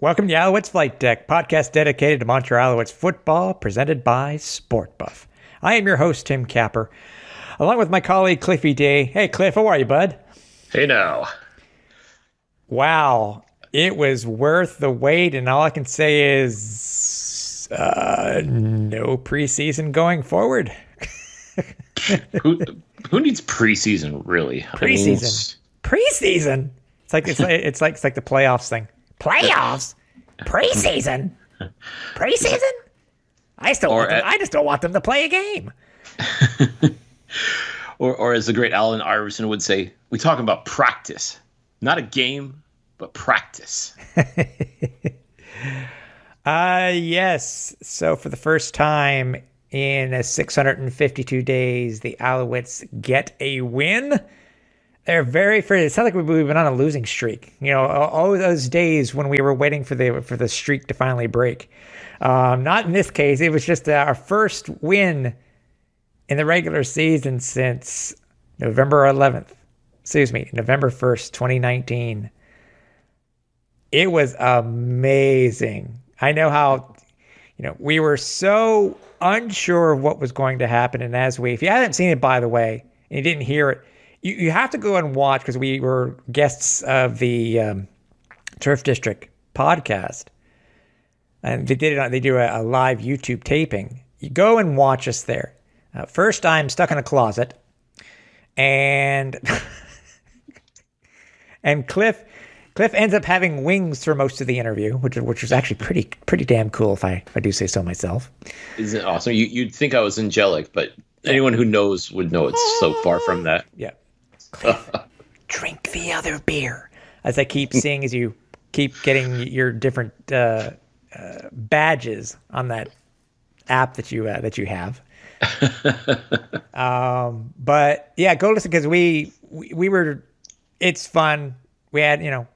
Welcome to Alouettes Flightdeck, podcast dedicated to Montreal Alouettes football, presented by SportBuff. I am your host, Tim Capper, along with my colleague, Cliffy D. Hey, Cliff, how are you, bud? Hey, now. Wow, it was worth the wait, and all I can say is no preseason going forward. Who needs preseason, really? Preseason. It's like the playoffs thing. Playoffs? Preseason? Preseason? I just don't want them to play a game. or as the great Allen Iverson would say, we talking about practice. Not a game, but practice. Yes. So for the first time in 652 days, the Alouettes get a win. They're very fair. It sounds like we've been on a losing streak. You know, all those days when we were waiting for the streak to finally break. Not in this case. It was just our first win in the regular season since November 1st, 2019. It was amazing. I know how, we were so unsure of what was going to happen. And if you haven't seen it, by the way, and you didn't hear it, you have to go and watch, because we were guests of the Turf District podcast, and they do a live YouTube taping. You go and watch us there. First, I'm stuck in a closet, and and Cliff ends up having wings for most of the interview, which was actually pretty damn cool, if I do say so myself. Isn't it awesome? You'd think I was angelic, but anyone who knows would know it's so far from that. Yeah. Cliff, drink the other beer. As I keep seeing, as you keep getting your different badges on that app that you have. But yeah, go listen, because we were. It's fun. We had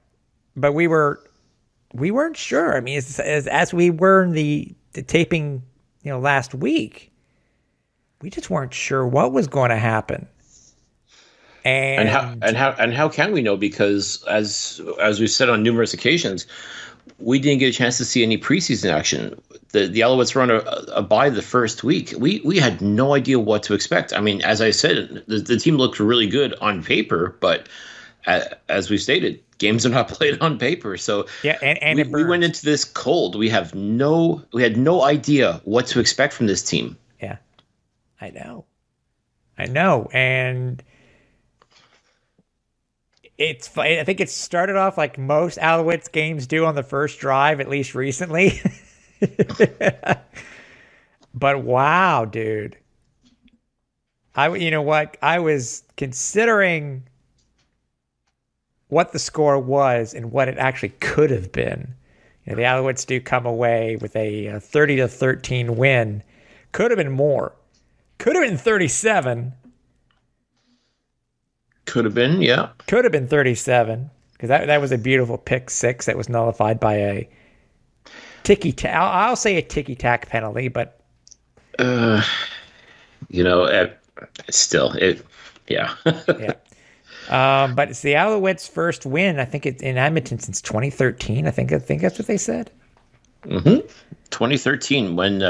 but we weren't sure. I mean, as we were in the taping last week, we just weren't sure what was going to happen. And how can we know? Because as we've said on numerous occasions, we didn't get a chance to see any preseason action. The Alouettes were on a bye the first week. We had no idea what to expect. I mean, as I said, the team looked really good on paper, but as we stated, games are not played on paper. So yeah, and we went into this cold. We had no idea what to expect from this team. Yeah, I know, and I think it started off like most Alouettes games do on the first drive, at least recently. But wow, dude. I was considering what the score was and what it actually could have been. The Alouettes do come away with a 30-13 win. Could have been more. Could have been 37. Could have been, yeah. Could have been 37, because that was a beautiful pick six that was nullified by a ticky-tack. I'll say a ticky-tack penalty, but still, yeah. Yeah. But it's the Alouettes' first win. I think it's in Edmonton since 2013. I think that's what they said. 2013, when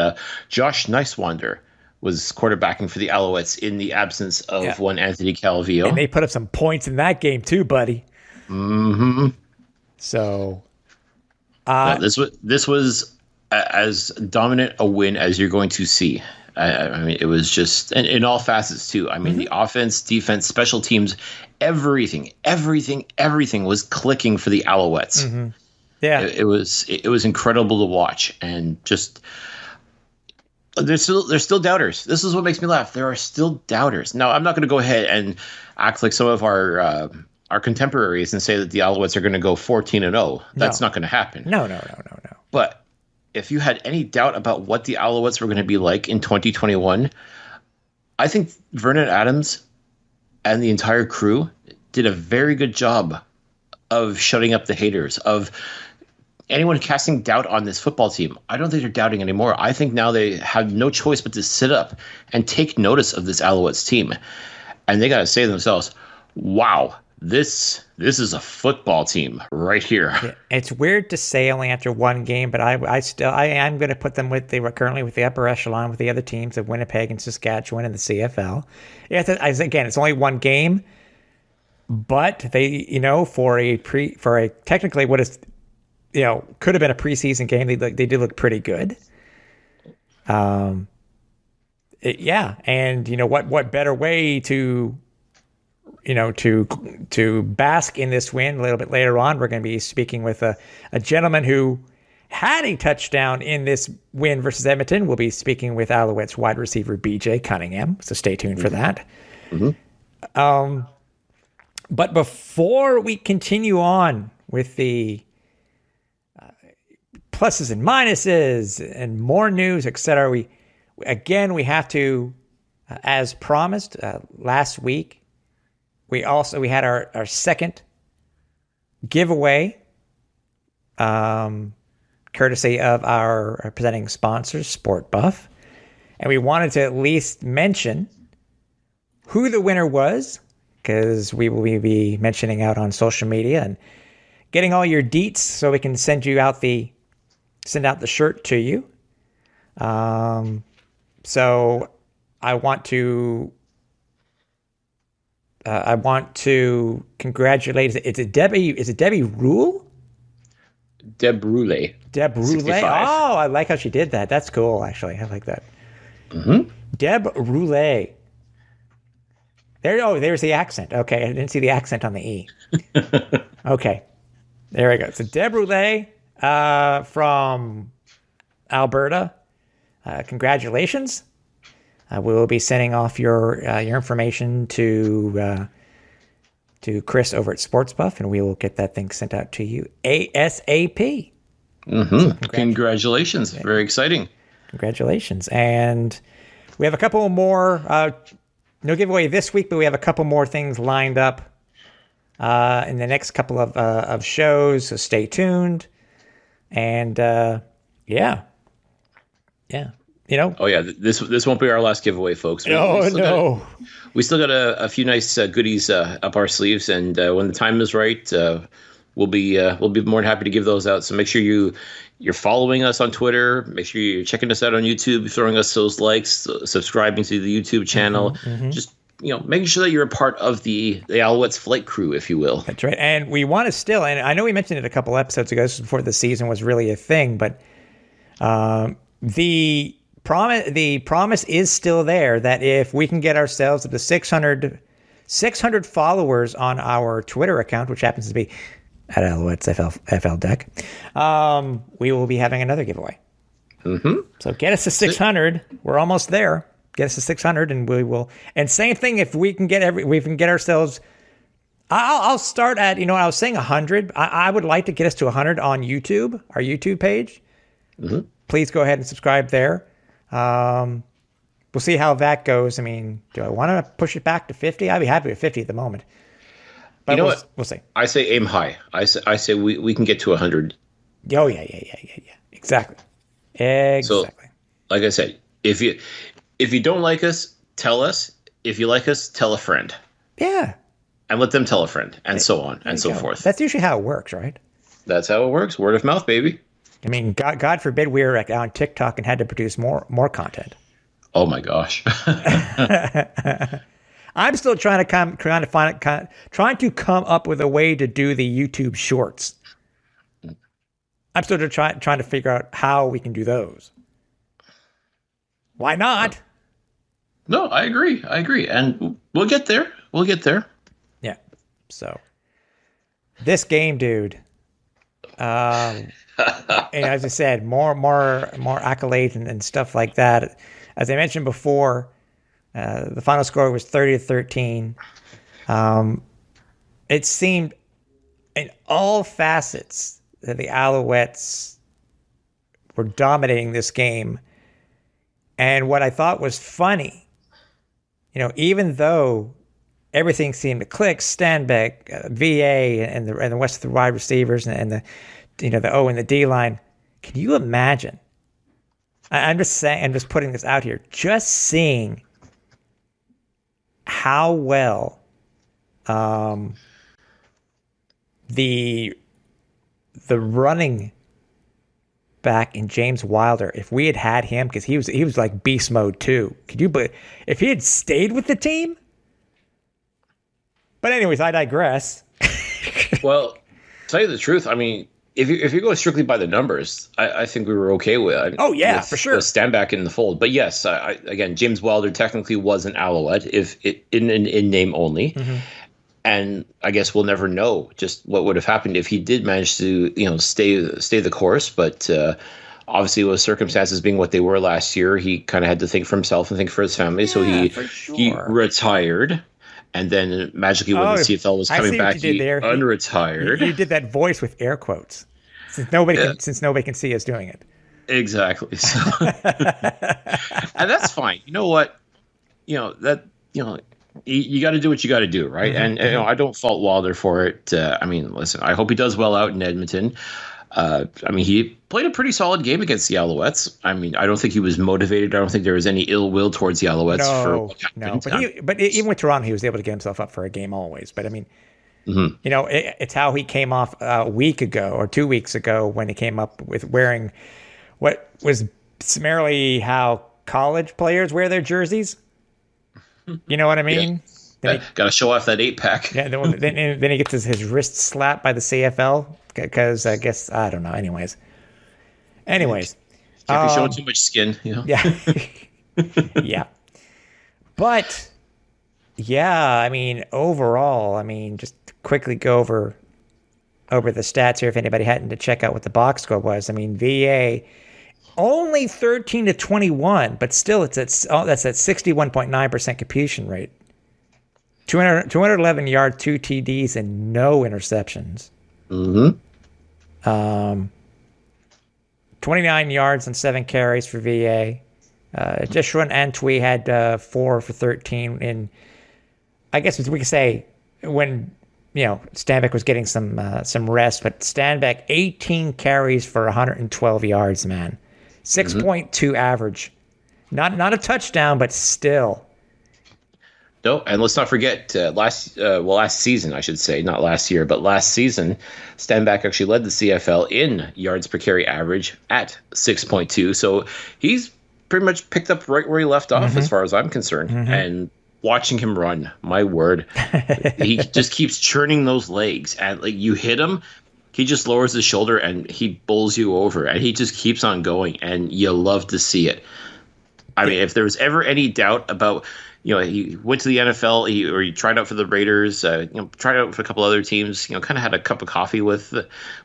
Josh Nicewander was quarterbacking for the Alouettes in the absence of one Anthony Calvillo. And they put up some points in that game too, buddy. Mm-hmm. So this was as dominant a win as you're going to see. I mean, it was just in all facets too. I mean, the offense, defense, special teams, everything was clicking for the Alouettes. Mm-hmm. Yeah, it was incredible to watch, and just there's still doubters. This is what makes me laugh. There are still doubters. Now, I'm not going to go ahead and act like some of our contemporaries and say that the Alouettes are going to go 14-0. That's not going to happen. No. But if you had any doubt about what the Alouettes were going to be like in 2021, I think Vernon Adams and the entire crew did a very good job of shutting up the haters, of anyone casting doubt on this football team. I don't think they're doubting anymore. I think now they have no choice but to sit up and take notice of this Alouettes team. And they got to say to themselves, wow, this is a football team right here. Yeah, it's weird to say only after one game, but I am going to put them with, they were currently with the upper echelon with the other teams of Winnipeg and Saskatchewan in the CFL. Yeah, again, it's only one game, but they, for a technically what is, could have been a preseason game. They did look pretty good. And what better way to bask in this win? A little bit later on, we're going to be speaking with a gentleman who had a touchdown in this win versus Edmonton. We'll be speaking with Alouettes wide receiver BJ Cunningham, so stay tuned for that. Mm-hmm. But before we continue on with the pluses and minuses and more news, etc., we have to, as promised last week, we had our second giveaway, courtesy of our presenting sponsors, SportBuff, and we wanted to at least mention who the winner was, because we will be mentioning out on social media and getting all your deets so we can send out the shirt to you. So I want to congratulate. Is it Debbie Rule? Deb Roulette. Deb Roulette. Oh, I like how she did that. That's cool, actually. I like that. Mm-hmm. Deb Roulette. There's the accent. Okay, I didn't see the accent on the E. Okay, there we go. So Deb Roulette from Alberta. Congratulations. We will be sending off your information to Chris over at SportsBuff, and we will get that thing sent out to you ASAP. Mm-hmm. So congratulations. Very exciting. Congratulations. And we have a couple more, no giveaway this week, but we have a couple more things lined up in the next couple of shows, so stay tuned. And yeah. Oh yeah, this won't be our last giveaway, folks. We still got a few nice goodies up our sleeves, and when the time is right, we'll be more than happy to give those out. So make sure you're following us on Twitter. Make sure you're checking us out on YouTube, throwing us those likes, subscribing to the YouTube channel. Mm-hmm. Just making sure that you're a part of the Alouettes flight crew, if you will. That's right. And we want to still, and I know we mentioned it a couple episodes ago, before the season was really a thing, but the promise is still there that if we can get ourselves up to 600 followers on our Twitter account, which happens to be at Alouettes Flightdeck, we will be having another giveaway. Mm-hmm. So get us to 600. We're almost there. Get us to 600, and we will. And same thing, if we can get ourselves. I'll start at I was saying 100. I would like to get us to 100 on YouTube, our YouTube page. Mm-hmm. Please go ahead and subscribe there. We'll see how that goes. I mean, do I want to push it back to 50? I'd be happy with 50 at the moment. But what? We'll see. I say aim high. I say we can get to 100. Oh, yeah. Exactly. So, like I said, if you don't like us, tell us. If you like us, tell a friend. Yeah. And let them tell a friend, and so on, and so forth. That's usually how it works, right? That's how it works. Word of mouth, baby. I mean, God forbid we were on TikTok and had to produce more content. Oh my gosh! I'm still trying to come up with a way to do the YouTube Shorts. I'm still trying to figure out how we can do those. Why not? No, I agree, and we'll get there. Yeah. So this game, dude. And as I said, more accolades and stuff like that. As I mentioned before, the final score was 30-13. It seemed in all facets that the Alouettes were dominating this game. And what I thought was funny, even though everything seemed to click, Stanbeck, VA, and the rest of the wide receivers and the O and the D line. Can you imagine? I'm just saying, I'm just putting this out here. Just seeing how well the running back in James Wilder, if we had him, because he was like beast mode too. But if he had stayed with the team? But anyways, I digress. Well, to tell you the truth, I mean, if you go strictly by the numbers, I think we were okay with. Oh yeah, for sure. Stand in the fold, but yes, again, James Wilder technically was an Alouette, if it in name only, and I guess we'll never know just what would have happened if he did manage to stay the course. But obviously, with circumstances being what they were last year, he kind of had to think for himself and think for his family, so he retired. And then magically, when the CFL was coming back, he unretired. You did that voice with air quotes, since nobody can see us doing it. Exactly. So, and that's fine. You know what? You got to do what you got to do, right? And I don't fault Wilder for it. I mean, listen, I hope he does well out in Edmonton. I mean, he played a pretty solid game against the Alouettes. I mean, I don't think he was motivated. I don't think there was any ill will towards the Alouettes for what happened. No, but even with Toronto, he was able to get himself up for a game always. But I mean, it's how he came off a week ago or 2 weeks ago when he came up with wearing what was summarily how college players wear their jerseys. You know what I mean? Yeah. Got to show off that 8-pack. Yeah. Then he gets his wrist slapped by the CFL. Because I guess, I don't know. Anyways. Can't be showing too much skin, Yeah. Yeah. But, yeah, I mean, overall, just quickly go over the stats here if anybody hadn't to check out what the box score was. I mean, VA only 13-21, but still that's at 61.9% completion rate. 211 yards, 2 TDs, and no interceptions. 29 yards and 7 carries for VA. Jeshurun Antwi had 4 for 13. And I guess we could say when Stanback was getting some rest, but Stanback 18 carries for 112 yards, man, 6.2 average. Not a touchdown, but still. No, and let's not forget last season, I should say, not last year, but last season, Stanback actually led the CFL in yards per carry average at 6.2. So he's pretty much picked up right where he left off, as far as I'm concerned. And watching him run, my word, he just keeps churning those legs, and like you hit him, he just lowers his shoulder and he bowls you over, and he just keeps on going, and you love to see it. I mean, if there was ever any doubt about. He went to the NFL, he tried out for the Raiders, tried out for a couple other teams, kind of had a cup of coffee with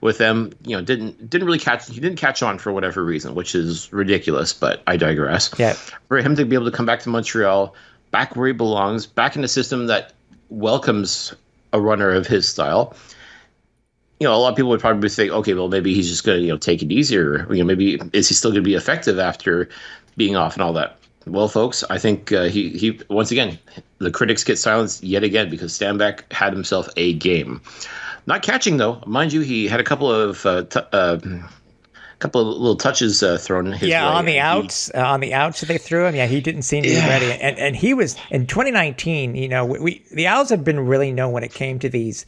them, didn't really catch on for whatever reason, which is ridiculous, but I digress. Yeah. For him to be able to come back to Montreal, back where he belongs, back in a system that welcomes a runner of his style. A lot of people would probably think, okay, well, maybe he's just going to, take it easier. Maybe is he still going to be effective after being off and all that? Well, folks, I think he once again, the critics get silenced yet again because Stanback had himself a game. Not catching, though. Mind you, he had a couple of little touches thrown his way. On the outs that they threw him. Yeah, he didn't seem to be ready. And he was, in 2019, the Owls have been really known when it came to these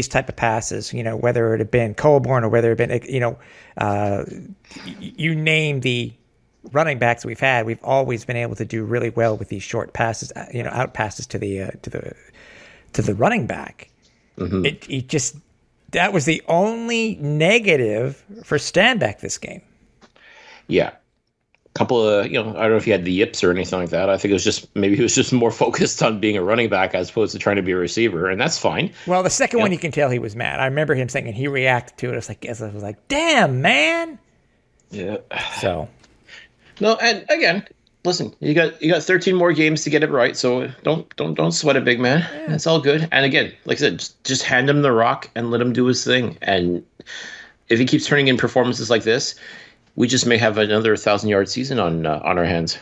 type of passes, whether it had been Colborne or whether it had been, you name the running backs that we've had, we've always been able to do really well with these short passes, out passes to the running back. That was the only negative for Stanback this game. Yeah. Couple of, I don't know if he had the yips or anything like that. I think maybe he was just more focused on being a running back as opposed to trying to be a receiver, and that's fine. Well, the second one you can tell he was mad. I remember him saying, and he reacted to it. I was like, damn, man. Yeah. So. No, and again, listen, you got 13 more games to get it right, so don't sweat it, big man. Yeah. It's all good. And again, like I said, just hand him the rock and let him do his thing. And if he keeps turning in performances like this, we just may have another 1,000-yard season on our hands.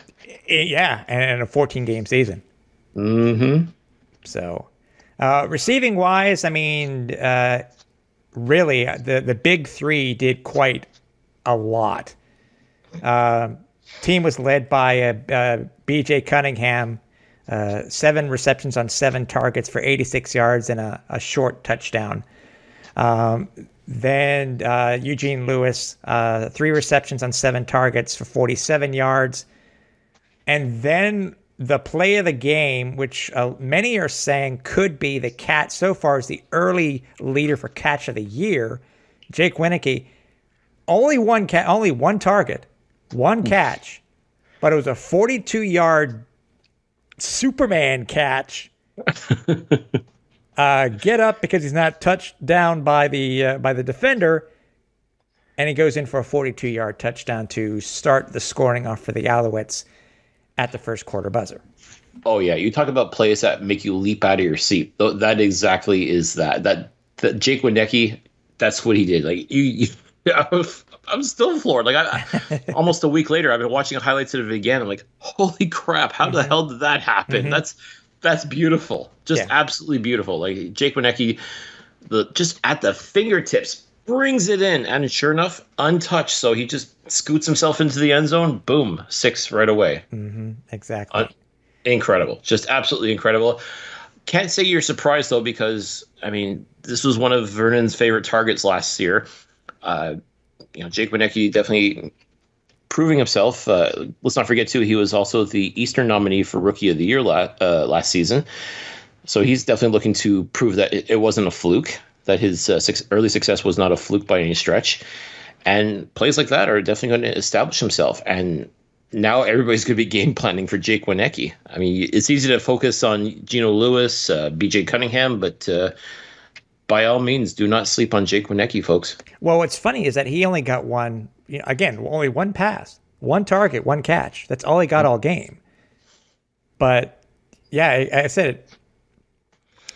Yeah, and a 14-game season. So, receiving wise, really, the big three did quite a lot. Team was led by BJ Cunningham, 7 receptions on 7 targets for 86 yards and a short touchdown. Then Eugene Lewis, 3 receptions on 7 targets for 47 yards. And then the play of the game, which many are saying could be the cat so far is the early leader for catch of the year, Jake Wieneke, only one target, 1 catch, but it was a 42-yard Superman catch. Get up because he's not touched down by the defender, and he goes in for a 42-yard touchdown to start the scoring off for the Alouettes at the first quarter buzzer. Oh yeah, you talk about plays that make you leap out of your seat. That exactly is that. That Jake Wieneke, that's what he did. Like I'm still floored. Like almost a week later, I've been watching highlights of it again. I'm like, holy crap! How the hell did that happen? That's beautiful. Just absolutely beautiful. Like Jake Wieneke, just at the fingertips brings it in, and sure enough, untouched. So he just scoots himself into the end zone. Boom, 6 right away. Exactly. Incredible. Just absolutely incredible. Can't say you're surprised though, because I mean, this was one of Vernon's favorite targets last year. Jake Wieneke definitely proving himself. Let's not forget too, he was also the Eastern nominee for Rookie of the Year last season. So he's definitely looking to prove that it wasn't a fluke, that his early success was not a fluke by any stretch. And plays like that are definitely going to establish himself. And now everybody's going to be game planning for Jake Wieneke. I mean, it's easy to focus on Geno Lewis, BJ Cunningham, but by all means, do not sleep on Jake Wieneke, folks. Well, what's funny is that he only got only 1 pass, 1 target, 1 catch. That's all he got all game. But yeah, I said it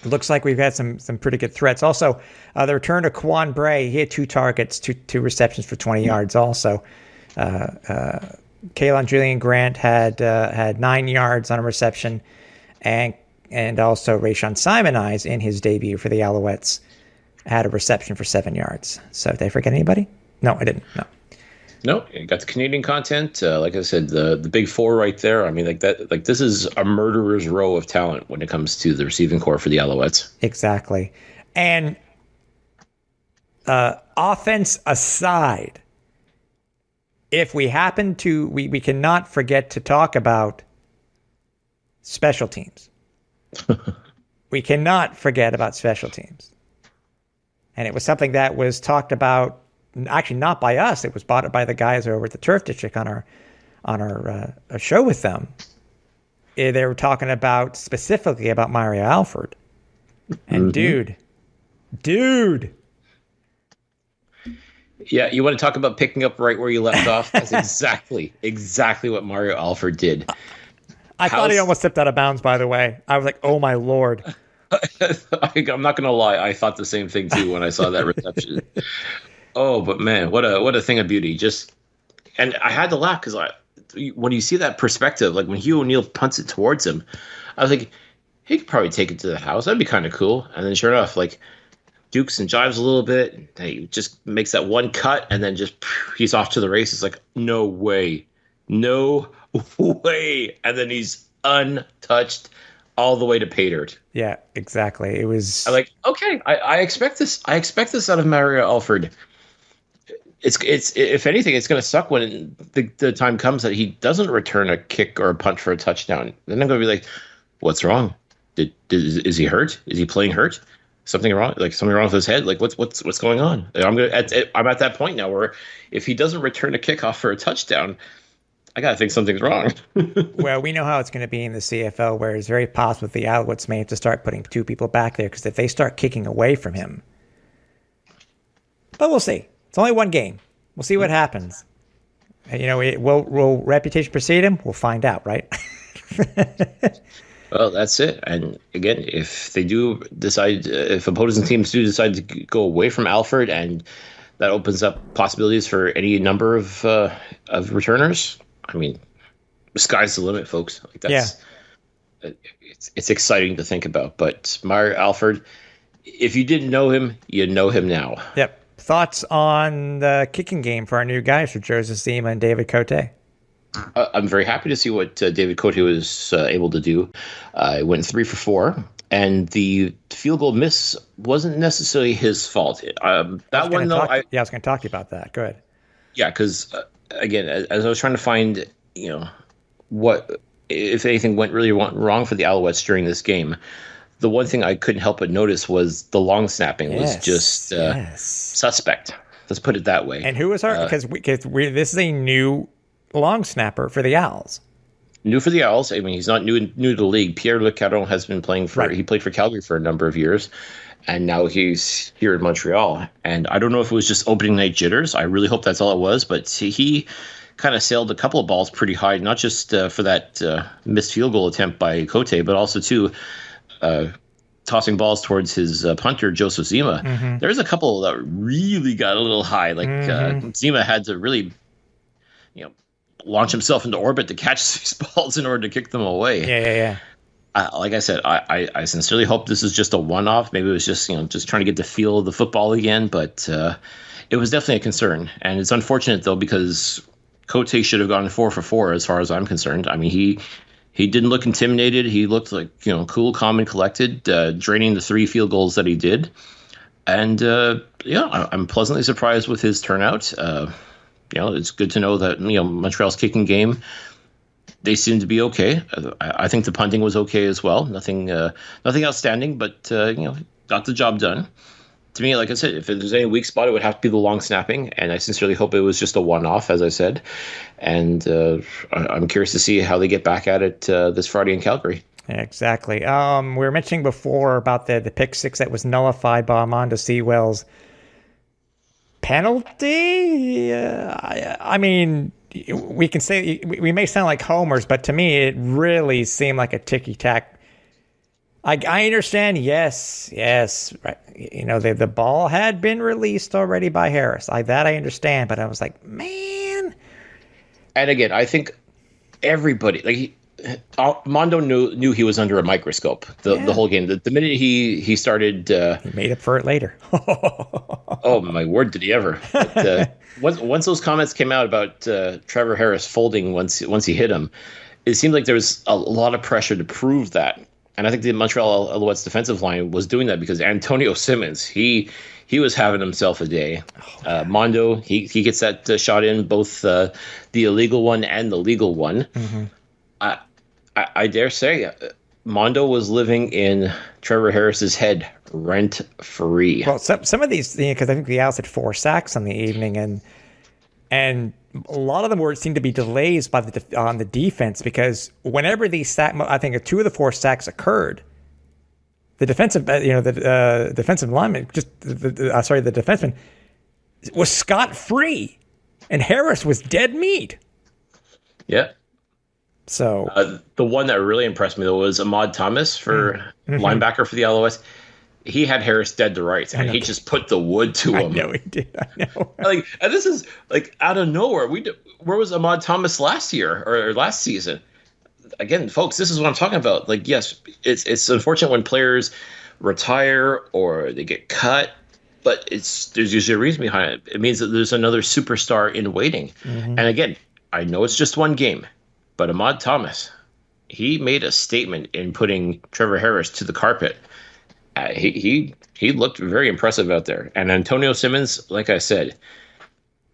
looks like we've had some pretty good threats. Also, the return to Quan Bray, he had 2 targets, two receptions for 20 yards also. Kaylon Julian Grant had 9 yards on a reception, and also Rayshon Simonize in his debut for the Alouettes had a reception for 7 yards. So did I forget anybody? No, I didn't. No, you got the Canadian content. Like I said, the big 4 right there. I mean, this is a murderer's row of talent when it comes to the receiving corps for the Alouettes. Exactly. And offense aside, if we happen to, we cannot forget to talk about special teams. We cannot forget about special teams. And it was something that was talked about, actually not by us. It was brought by the guys over at the Turf District on our show with them. They were talking specifically about Mario Alford. And dude. Yeah, you want to talk about picking up right where you left off? That's exactly what Mario Alford did. I thought he almost stepped out of bounds, by the way. I was like, oh my Lord. I'm not going to lie. I thought the same thing too when I saw that reception. Oh, but man, what a thing of beauty. And I had to laugh because when you see that perspective, like when Hugh O'Neill punts it towards him, I was like, he could probably take it to the house. That'd be kind of cool. And then sure enough, like dukes and jives a little bit. And he just makes that one cut and then just he's off to the races. Like, no way. No way. And then he's untouched all the way to pay dirt. Yeah, exactly. It was. I'm like, okay, I expect this. I expect this out of Mario Alford. It's if anything, it's going to suck when the time comes that he doesn't return a kick or a punt for a touchdown. Then I'm going to be like, what's wrong? Is he hurt? Is he playing hurt? Something wrong? Like something wrong with his head? Like what's going on? I'm at that point now where if he doesn't return a kickoff for a touchdown, I got to think something's wrong. Well, we know how it's going to be in the CFL, where it's very possible the Alouettes may have to start putting 2 people back there, because if they start kicking away from him. But we'll see. It's only 1 game. We'll see what happens. Will reputation precede him? We'll find out, right? Well, that's it. And again, if they do decide, if opposing teams do decide to go away from Alford, and that opens up possibilities for any number of returners, I mean, the sky's the limit, folks. Like that's, it's exciting to think about. But Mario Alford, if you didn't know him, you know him now. Yep. Thoughts on the kicking game for our new guys, for Joseph Zima and David Cote? I'm very happy to see what David Cote was able to do. He went 3 for 4. and the field goal miss wasn't necessarily his fault. That one, though, I was going to talk to you about that. Go ahead. Yeah, because again, as I was trying to find, what if anything went really wrong for the Alouettes during this game, the one thing I couldn't help but notice was the long snapping was just suspect. Let's put it that way. And who was our? Because this is a new long snapper for the Owls. New for the Owls. I mean, he's not new to the league. Pierre Le Caron has been playing for. Right. He played for Calgary for a number of years, and now he's here in Montreal. And I don't know if it was just opening night jitters. I really hope that's all it was. But he kind of sailed a couple of balls pretty high, not just for that missed field goal attempt by Cote, but also too. Tossing balls towards his punter, Joseph Zima. Mm-hmm. There's a couple that really got a little high. Like Zima had to really, launch himself into orbit to catch these balls in order to kick them away. Yeah. Like I said, I sincerely hope this is just a one-off. Maybe it was just just trying to get the feel of the football again. But it was definitely a concern, and it's unfortunate though because Cote should have gone 4 for 4 as far as I'm concerned. I mean He didn't look intimidated. He looked like, cool, calm, and collected, draining the 3 field goals that he did. And, I'm pleasantly surprised with his turnout. It's good to know that, Montreal's kicking game, they seem to be okay. I think the punting was okay as well. Nothing outstanding, but, got the job done. To me, like I said, if there's any weak spot, it would have to be the long snapping, and I sincerely hope it was just a one-off, as I said. And I'm curious to see how they get back at it this Friday in Calgary. Yeah, exactly. We were mentioning before about the pick six that was nullified by Armando Sewell's penalty. I mean, we can say we may sound like homers, but to me, it really seemed like a ticky-tack. I understand, yes, right. The ball had been released already by Harris. I understand, but I was like, man. And again, I think everybody, Mondo knew he was under a microscope the whole game. The minute he started, he made up for it later. Oh my word, did he ever? But, once those comments came out about Trevor Harris folding once he hit him, it seemed like there was a lot of pressure to prove that. And I think the Montreal Alouettes defensive line was doing that because Antonio Simmons, he was having himself a day. Mondo, he gets that shot in, both the illegal one and the legal one. Mm-hmm. I dare say Mondo was living in Trevor Harris's head rent free. Well, some of these, because I think the Owls had 4 sacks on the evening, and a lot of them seemed to be delays on the defense because whenever these I think 2 of the 4 sacks occurred, the defensive, the defensive lineman, the defenseman was scot-free, and Harris was dead meat. Yeah. So the one that really impressed me though was Ahmad Thomas for linebacker for the Alouettes. He had Harris dead to rights, and he just put the wood to him. I know he did. I know. And this is out of nowhere. Where was Ahmad Thomas last year or last season? Again, folks, this is what I'm talking about. Yes, it's unfortunate when players retire or they get cut, but there's usually a reason behind it. It means that there's another superstar in waiting. Mm-hmm. And again, I know it's just one game, but Ahmad Thomas, he made a statement in putting Trevor Harris to the carpet. He looked very impressive out there. And Antonio Simmons, like I said,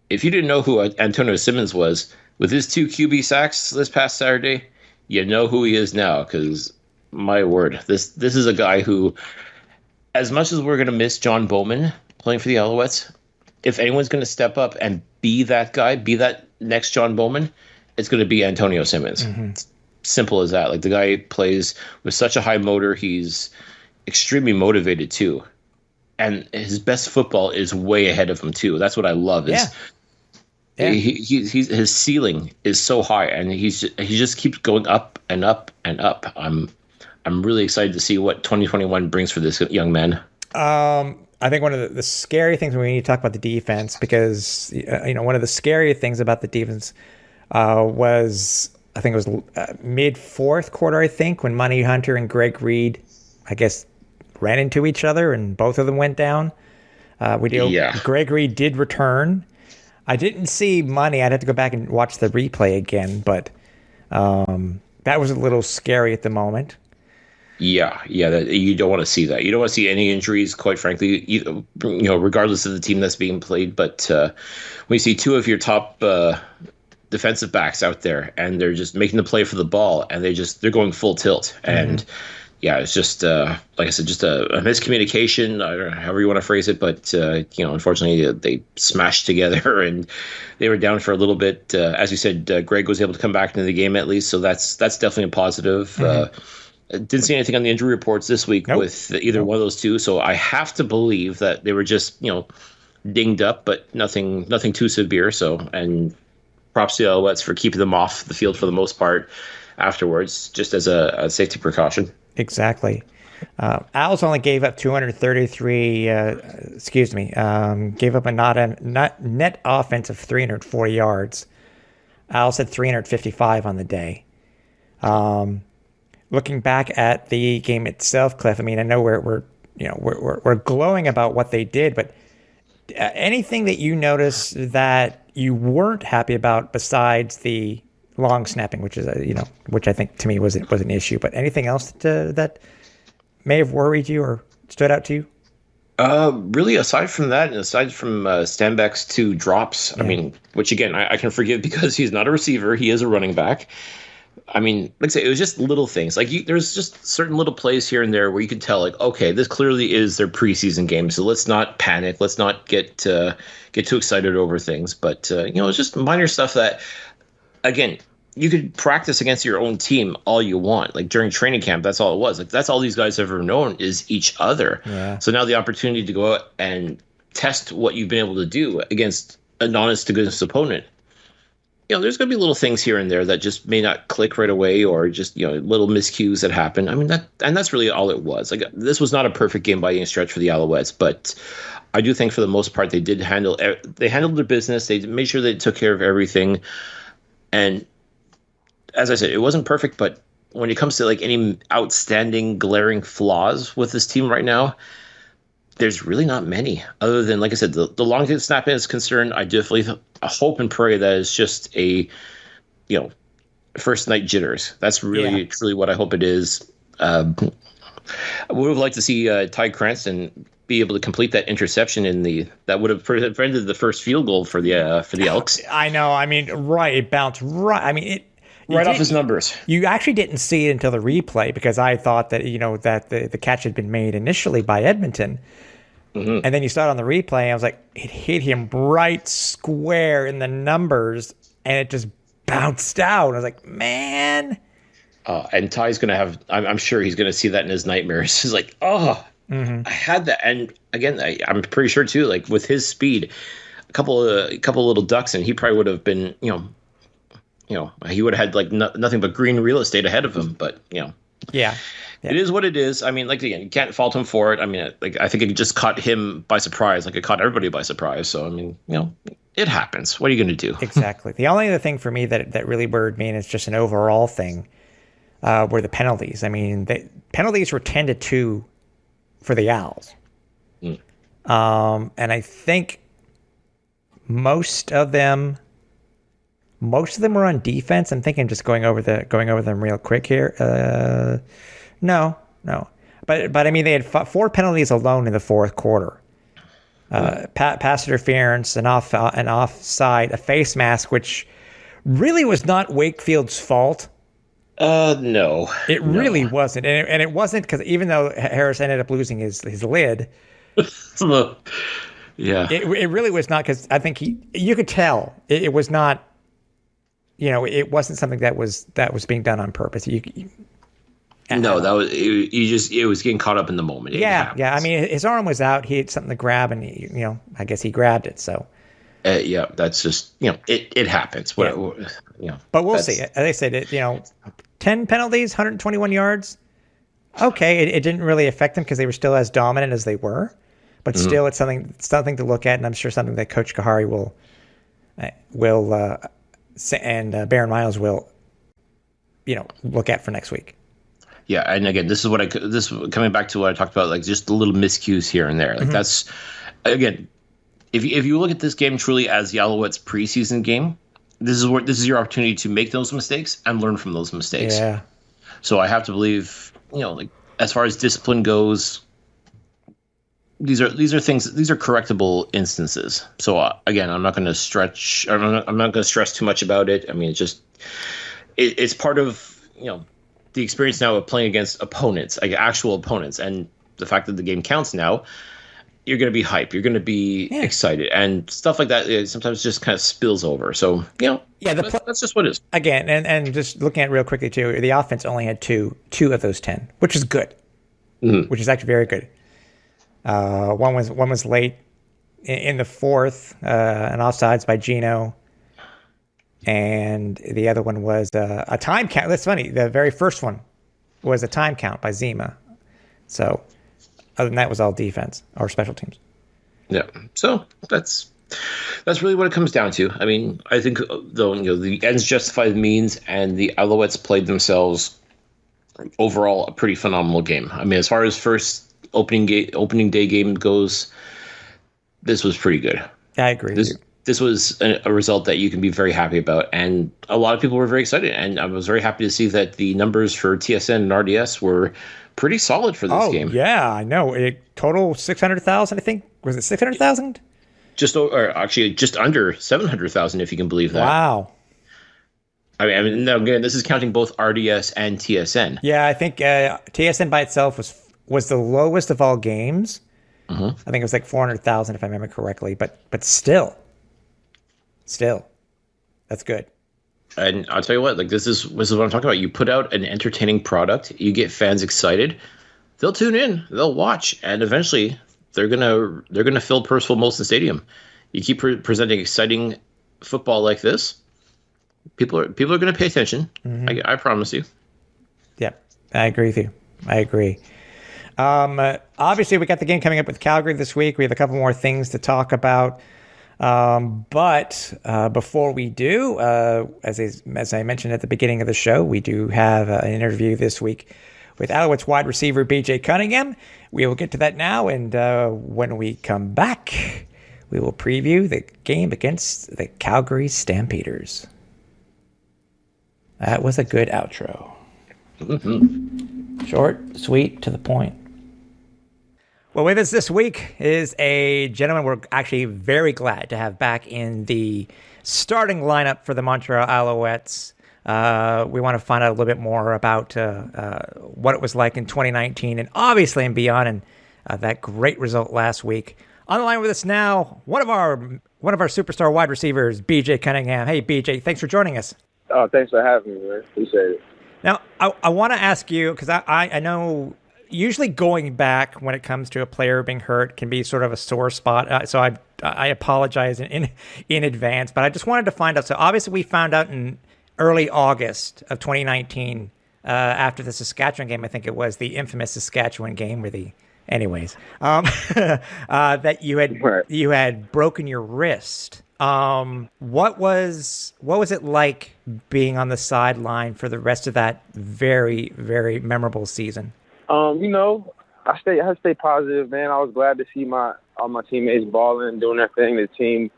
if you didn't know who Antonio Simmons was, with his 2 QB sacks this past Saturday, you know who he is now. Because, my word, this is a guy who, as much as we're going to miss John Bowman playing for the Alouettes, if anyone's going to step up and be that guy, be that next John Bowman, it's going to be Antonio Simmons. Mm-hmm. Simple as that. The guy plays with such a high motor. He's extremely motivated too, and his best football is way ahead of him too. That's what I love. His ceiling is so high, and he just keeps going up and up and up. I'm really excited to see what 2021 brings for this young man. I think one of the scary things when we need to talk about the defense, because one of the scary things about the defense was, I think it was mid 4th quarter, I think, when Money Hunter and Greg Reed, I guess, ran into each other and both of them went down. Greg Reed did return. I didn't see Money. I'd have to go back and watch the replay again, but that was a little scary at the moment. Yeah, you don't want to see that. You don't want to see any injuries, quite frankly, regardless of the team that's being played. But when you see two of your top defensive backs out there and they're just making the play for the ball and they're going full tilt. And yeah, it's just, like I said, just a miscommunication, I don't know, however you want to phrase it. But, unfortunately, they smashed together and they were down for a little bit. As you said, Greg was able to come back into the game at least. So that's definitely a positive. Didn't see anything on the injury reports this week with either one of those two. So I have to believe that they were just, dinged up, but nothing too severe. So, and props to the Alouettes for keeping them off the field for the most part afterwards, just as a safety precaution. Exactly. Owls only gave up 233, gave up a net offense of 340 yards. Owls had 355 on the day. Looking back at the game itself, Cliff, I mean, I know we're glowing about what they did, but anything that you noticed that you weren't happy about besides the long snapping, which is which I think to me was an issue, but anything else that may have worried you or stood out to you? Really, aside from that, and aside from Stanback's 2 drops, I mean, which again I can forgive because he's not a receiver, he is a running back. I mean, like I say, it was just little things. Like there's just certain little plays here and there where you could tell, like, okay, this clearly is their preseason game, so let's not panic, let's not get too excited over things. But it's just minor stuff that, again, you could practice against your own team all you want. Like during training camp, that's all it was. Like that's all these guys have ever known is each other. Yeah. So now the opportunity to go out and test what you've been able to do against an honest to goodness opponent. There's going to be little things here and there that just may not click right away, or just little miscues that happen. I mean that's really all it was. Like this was not a perfect game by any stretch for the Alouettes, but I do think for the most part they handled their business. They made sure they took care of everything, and as I said, it wasn't perfect. But when it comes to like any outstanding, glaring flaws with this team right now, there's really not many, other than, like I said, the long snap is concerned. I definitely hope and pray that it's just a, first night jitters. That's really, truly what I hope it is. I would have liked to see Ty Cranston be able to complete that interception that would have prevented the first field goal for the Elks. I know. I mean, right. It bounced right. I mean, right off his numbers. You actually didn't see it until the replay, because I thought that that the catch had been made initially by Edmonton, and then you saw it on the replay. And I was like, it hit him right square in the numbers, and it just bounced out. I was like, man. And Ty's gonna have. I'm sure he's gonna see that in his nightmares. He's like, I had that, and again, I'm pretty sure too. Like with his speed, a couple little ducks, and he probably would have been, he would have had like nothing but green real estate ahead of him. But yeah, it is what it is. I mean, like again, you can't fault him for it. I mean, like I think it just caught him by surprise, like it caught everybody by surprise. So I mean, it happens. What are you going to do? Exactly. The only other thing for me that really worried me, and it's just an overall thing, were the penalties. I mean, the penalties were 10-2 for the Owls, and I think most of them were on defense. I'm thinking just going over them real quick here. No. But I mean, they had 4 penalties alone in the fourth quarter. Pass interference, an offside, a face mask, which really was not Wakefield's fault. No. It really wasn't. And it wasn't because even though Harris ended up losing his lid, yeah, it really was not, because I think you could tell it was not, it wasn't something that was being done on purpose. No, that was it was getting caught up in the moment. Yeah. I mean, his arm was out. He had something to grab, and I guess he grabbed it. So, yeah, that's just it happens. But we'll see. As I said, 10 penalties, 121 yards. Okay, it didn't really affect them because they were still as dominant as they were, but still, it's something to look at, and I'm sure something that Coach Kahari will and Baron Miles will look at for next week. Yeah, and again, this is coming back to what I talked about, like just the little miscues here and there. Like that's, again, if you look at this game truly as the Alouettes preseason game, this is your opportunity to make those mistakes and learn from those mistakes. Yeah. So I have to believe, like as far as discipline goes, these are correctable instances. So again, I'm not going to stretch. I'm not going to stress too much about it. I mean, it's part of the experience now of playing against opponents, like actual opponents, and the fact that the game counts now. You're going to be hyped. You're going to be excited, and stuff like that sometimes just kind of spills over. So that's just what it is. Again, and just looking at it real quickly too, the offense only had two of those 10, which is good, which is actually very good. One was late in the fourth, an offsides by Gino, and the other one was a time count. That's funny. The very first one was a time count by Zima. So. Other than that, was all defense or special teams. Yeah, so that's really what it comes down to. I mean, I think though the ends justify the means, and the Alouettes played themselves overall a pretty phenomenal game. I mean, as far as first opening day game goes, this was pretty good. I agree. This was a result that you can be very happy about, and a lot of people were very excited. And I was very happy to see that the numbers for TSN and RDS were pretty solid for this game. Yeah, I know. Total 600,000, I think. Was it 600,000? Just under 700,000, if you can believe that. Wow. I mean, now again, this is counting both RDS and TSN. Yeah, I think TSN by itself was the lowest of all games. Mm-hmm. I think it was like 400,000, if I remember correctly. But still, that's good. And I'll tell you what, like this is what I'm talking about. You put out an entertaining product, you get fans excited, they'll tune in, they'll watch, and eventually they're gonna fill Percival Molson Stadium. You keep presenting exciting football like this, people are gonna pay attention. Mm-hmm. I promise you. Yep, I agree with you. I agree. Obviously, we got the game coming up with Calgary this week. We have a couple more things to talk about. But before we do, as I mentioned at the beginning of the show, we do have an interview this week with Alouettes wide receiver BJ Cunningham. We will get to that now, and when we come back, we will preview the game against the Calgary Stampeders. That was a good outro. Mm-hmm. Short, sweet, to the point. Well, with us this week is a gentleman we're actually very glad to have back in the starting lineup for the Montreal Alouettes. We want to find out a little bit more about what it was like in 2019 and obviously and beyond, and that great result last week. On the line with us now, one of our superstar wide receivers, BJ Cunningham. Hey, BJ, thanks for joining us. Oh, thanks for having me, man. Appreciate it. Now, I want to ask you, because I know usually going back when it comes to a player being hurt can be sort of a sore spot. So I apologize in advance, but I just wanted to find out. So obviously we found out in early August of 2019 after the Saskatchewan game, I think it was the infamous Saskatchewan game that you had broken your wrist. What was it like being on the sideline for the rest of that very, very memorable season? I stay positive, man. I was glad to see all my teammates balling and doing their thing, the team,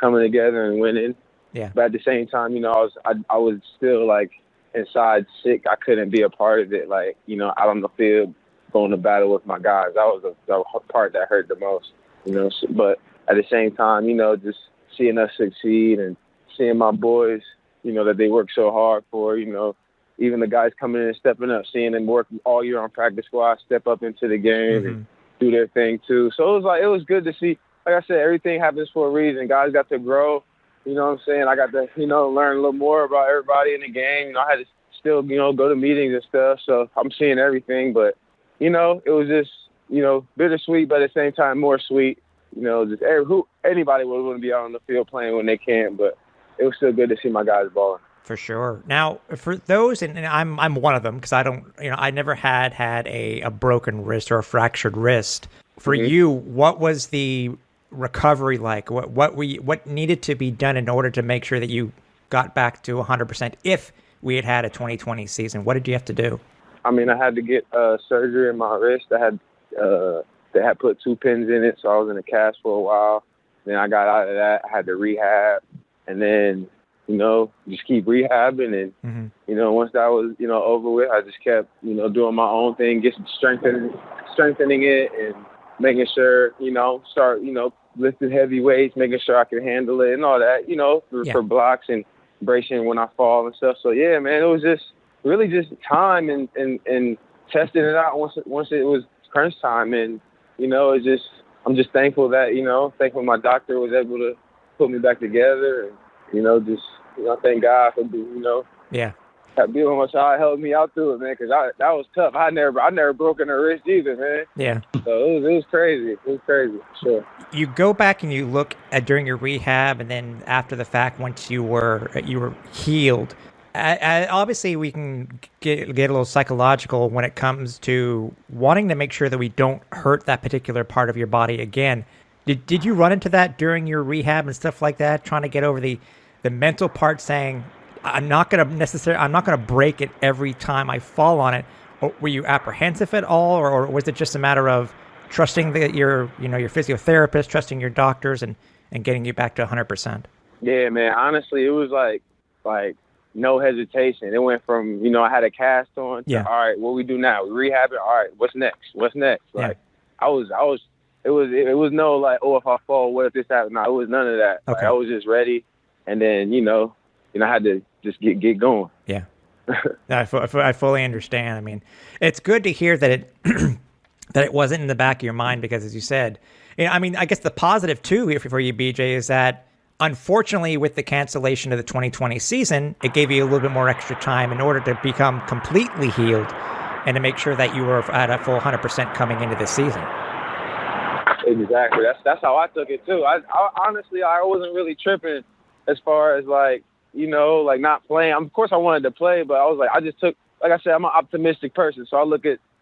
coming together and winning. Yeah. But at the same time, I was still like inside sick. I couldn't be a part of it, like, out on the field going to battle with my guys. That was the part that hurt the most, But at the same time, just seeing us succeed and seeing my boys, that they work so hard for, even the guys coming in and stepping up, seeing them work all year on practice squad, step up into the game and do their thing too. So it was good to see. Like I said, everything happens for a reason. Guys got to grow. You know what I'm saying? I got to, learn a little more about everybody in the game. I had to still, go to meetings and stuff. So I'm seeing everything. But, it was just, bittersweet, but at the same time more sweet. Just anybody would want to be out on the field playing when they can. But it was still good to see my guys balling. For sure. Now, for those, and I'm one of them, because I never had a broken wrist or a fractured wrist. For you, what was the recovery like? What needed to be done in order to make sure that you got back to 100% if we had a 2020 season? What did you have to do? I mean, I had to get surgery in my wrist. They had put 2 pins in it, so I was in a cast for a while. Then I got out of that. I had to rehab, and then just keep rehabbing. And, once that was, over with, I just kept, doing my own thing, just strengthening it and making sure, start, lifting heavy weights, making sure I can handle it and all that, for blocks and bracing when I fall and stuff. So, yeah, man, it was just really just time and testing it out once it was crunch time. And, I'm just thankful that, thankful my doctor was able to put me back together and, thank God for, being on my side, helped me out through it, man, because that was tough. I never broken a wrist either, man. Yeah. So it was crazy. It was crazy, sure. You go back and you look at during your rehab, and then after the fact, once you were healed. Obviously, we can get a little psychological when it comes to wanting to make sure that we don't hurt that particular part of your body again. Did you run into that during your rehab and stuff like that, trying to get over the mental part, saying, I'm not going to break it every time I fall on it? Or were you apprehensive at all, or was it just a matter of trusting your physiotherapist, trusting your doctors, and getting you back to 100%? Yeah, man. Honestly, it was like no hesitation. It went from, I had a cast on to, all right, what we do now? We rehab it. All right, what's next? Like, it was no like, oh, if I fall, what if this happens? No, it was none of that. Okay. Like, I was just ready. And then, I had to just get going. Yeah. I fully understand. I mean, it's good to hear that it wasn't in the back of your mind, because, as you said, I guess the positive too for you, BJ, is that unfortunately with the cancellation of the 2020 season, it gave you a little bit more extra time in order to become completely healed and to make sure that you were at a full 100% coming into this season. Exactly. That's how I took it too. I honestly, I wasn't really tripping as far as like not playing. Of course I wanted to play, but I was like, like I said, I'm an optimistic person. So I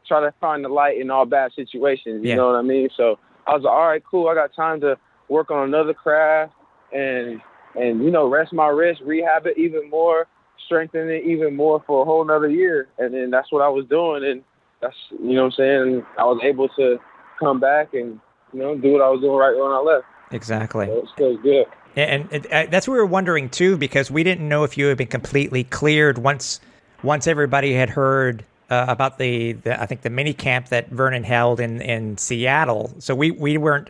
try to find the light in all bad situations. You know what I mean? So I was like, all right, cool. I got time to work on another craft and rest my wrist, rehab it even more, strengthen it even more for a whole nother year. And then that's what I was doing. And that's, what I'm saying? I was able to come back and, do what I was doing right when I left. Exactly. So it feels good. And that's what we were wondering too, because we didn't know if you had been completely cleared once everybody had heard about the I think the mini camp that Vernon held in Seattle. So we were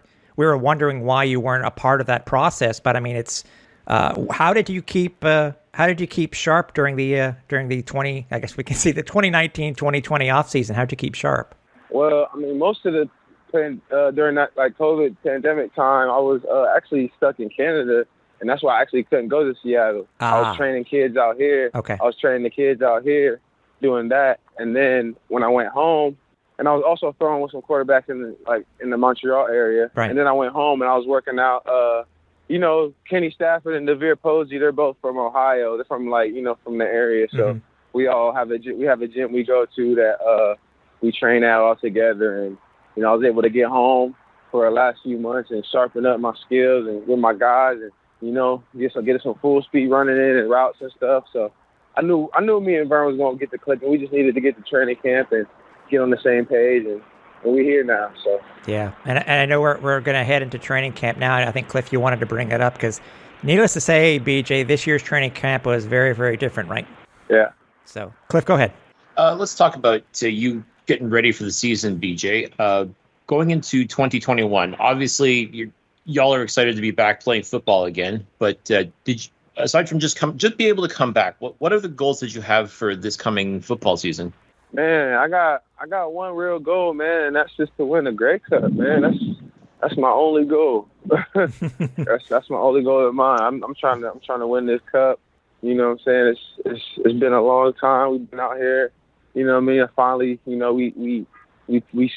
wondering why you weren't a part of that process. But I mean, it's how did you keep sharp during the 2019-2020 off season? How did you keep sharp? Well, I mean, most of the during that like COVID pandemic time, I was actually stuck in Canada, and that's why I actually couldn't go to Seattle. I was training kids out here. Okay. I was training the kids out here, doing that, and then when I went home, and I was also throwing with some quarterbacks in the Montreal area. Right. And then I went home and I was working out. Kenny Stafford and Devere Posey, they're both from Ohio. They're from from the area. So we all have a gym we go to that we train out all together. And I was able to get home for the last few months and sharpen up my skills and with my guys and, get some full speed running in and routes and stuff. So I knew me and Vern was going to get the click, and we just needed to get to training camp and get on the same page, and we're here now. So yeah, and I know we're going to head into training camp now. And I think, Cliff, you wanted to bring that up because, needless to say, BJ, this year's training camp was very, very different, right? Yeah. So, Cliff, go ahead. Let's talk about you getting ready for the season, BJ. Going into 2021, obviously y'all are excited to be back playing football again. But did you, aside from just be able to come back, what are the goals that you have for this coming football season? Man, I got one real goal, man, and that's just to win the Grey Cup, man. That's my only goal. that's my only goal of mine. I'm trying to win this cup. You know what I'm saying? It's been a long time. We've been out here. You know what I mean? Finally, we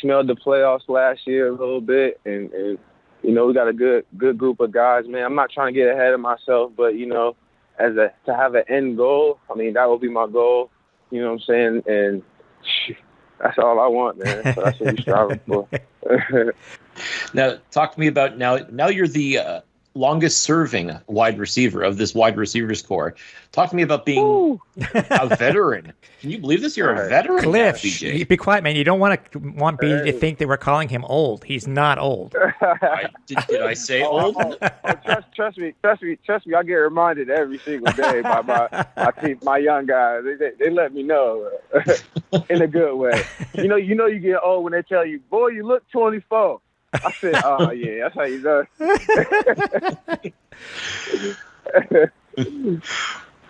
smelled the playoffs last year a little bit, and we got a good group of guys, man. I'm not trying to get ahead of myself, but to have an end goal, I mean, that would be my goal. You know what I'm saying? And that's all I want, man. So that's what we're striving for. Now, talk to me about now you're the longest serving wide receiver of this wide receivers core. Talk to me about being a veteran. Can you believe this? You're a veteran, Cliff. BJ. Be quiet, man. You don't want BJ to think that we're calling him old. He's not old. Did I say old? Trust me. I get reminded every single day by my young guys. They let me know in a good way. You get old when they tell you, boy, you look 24. I said, oh yeah, that's how you know.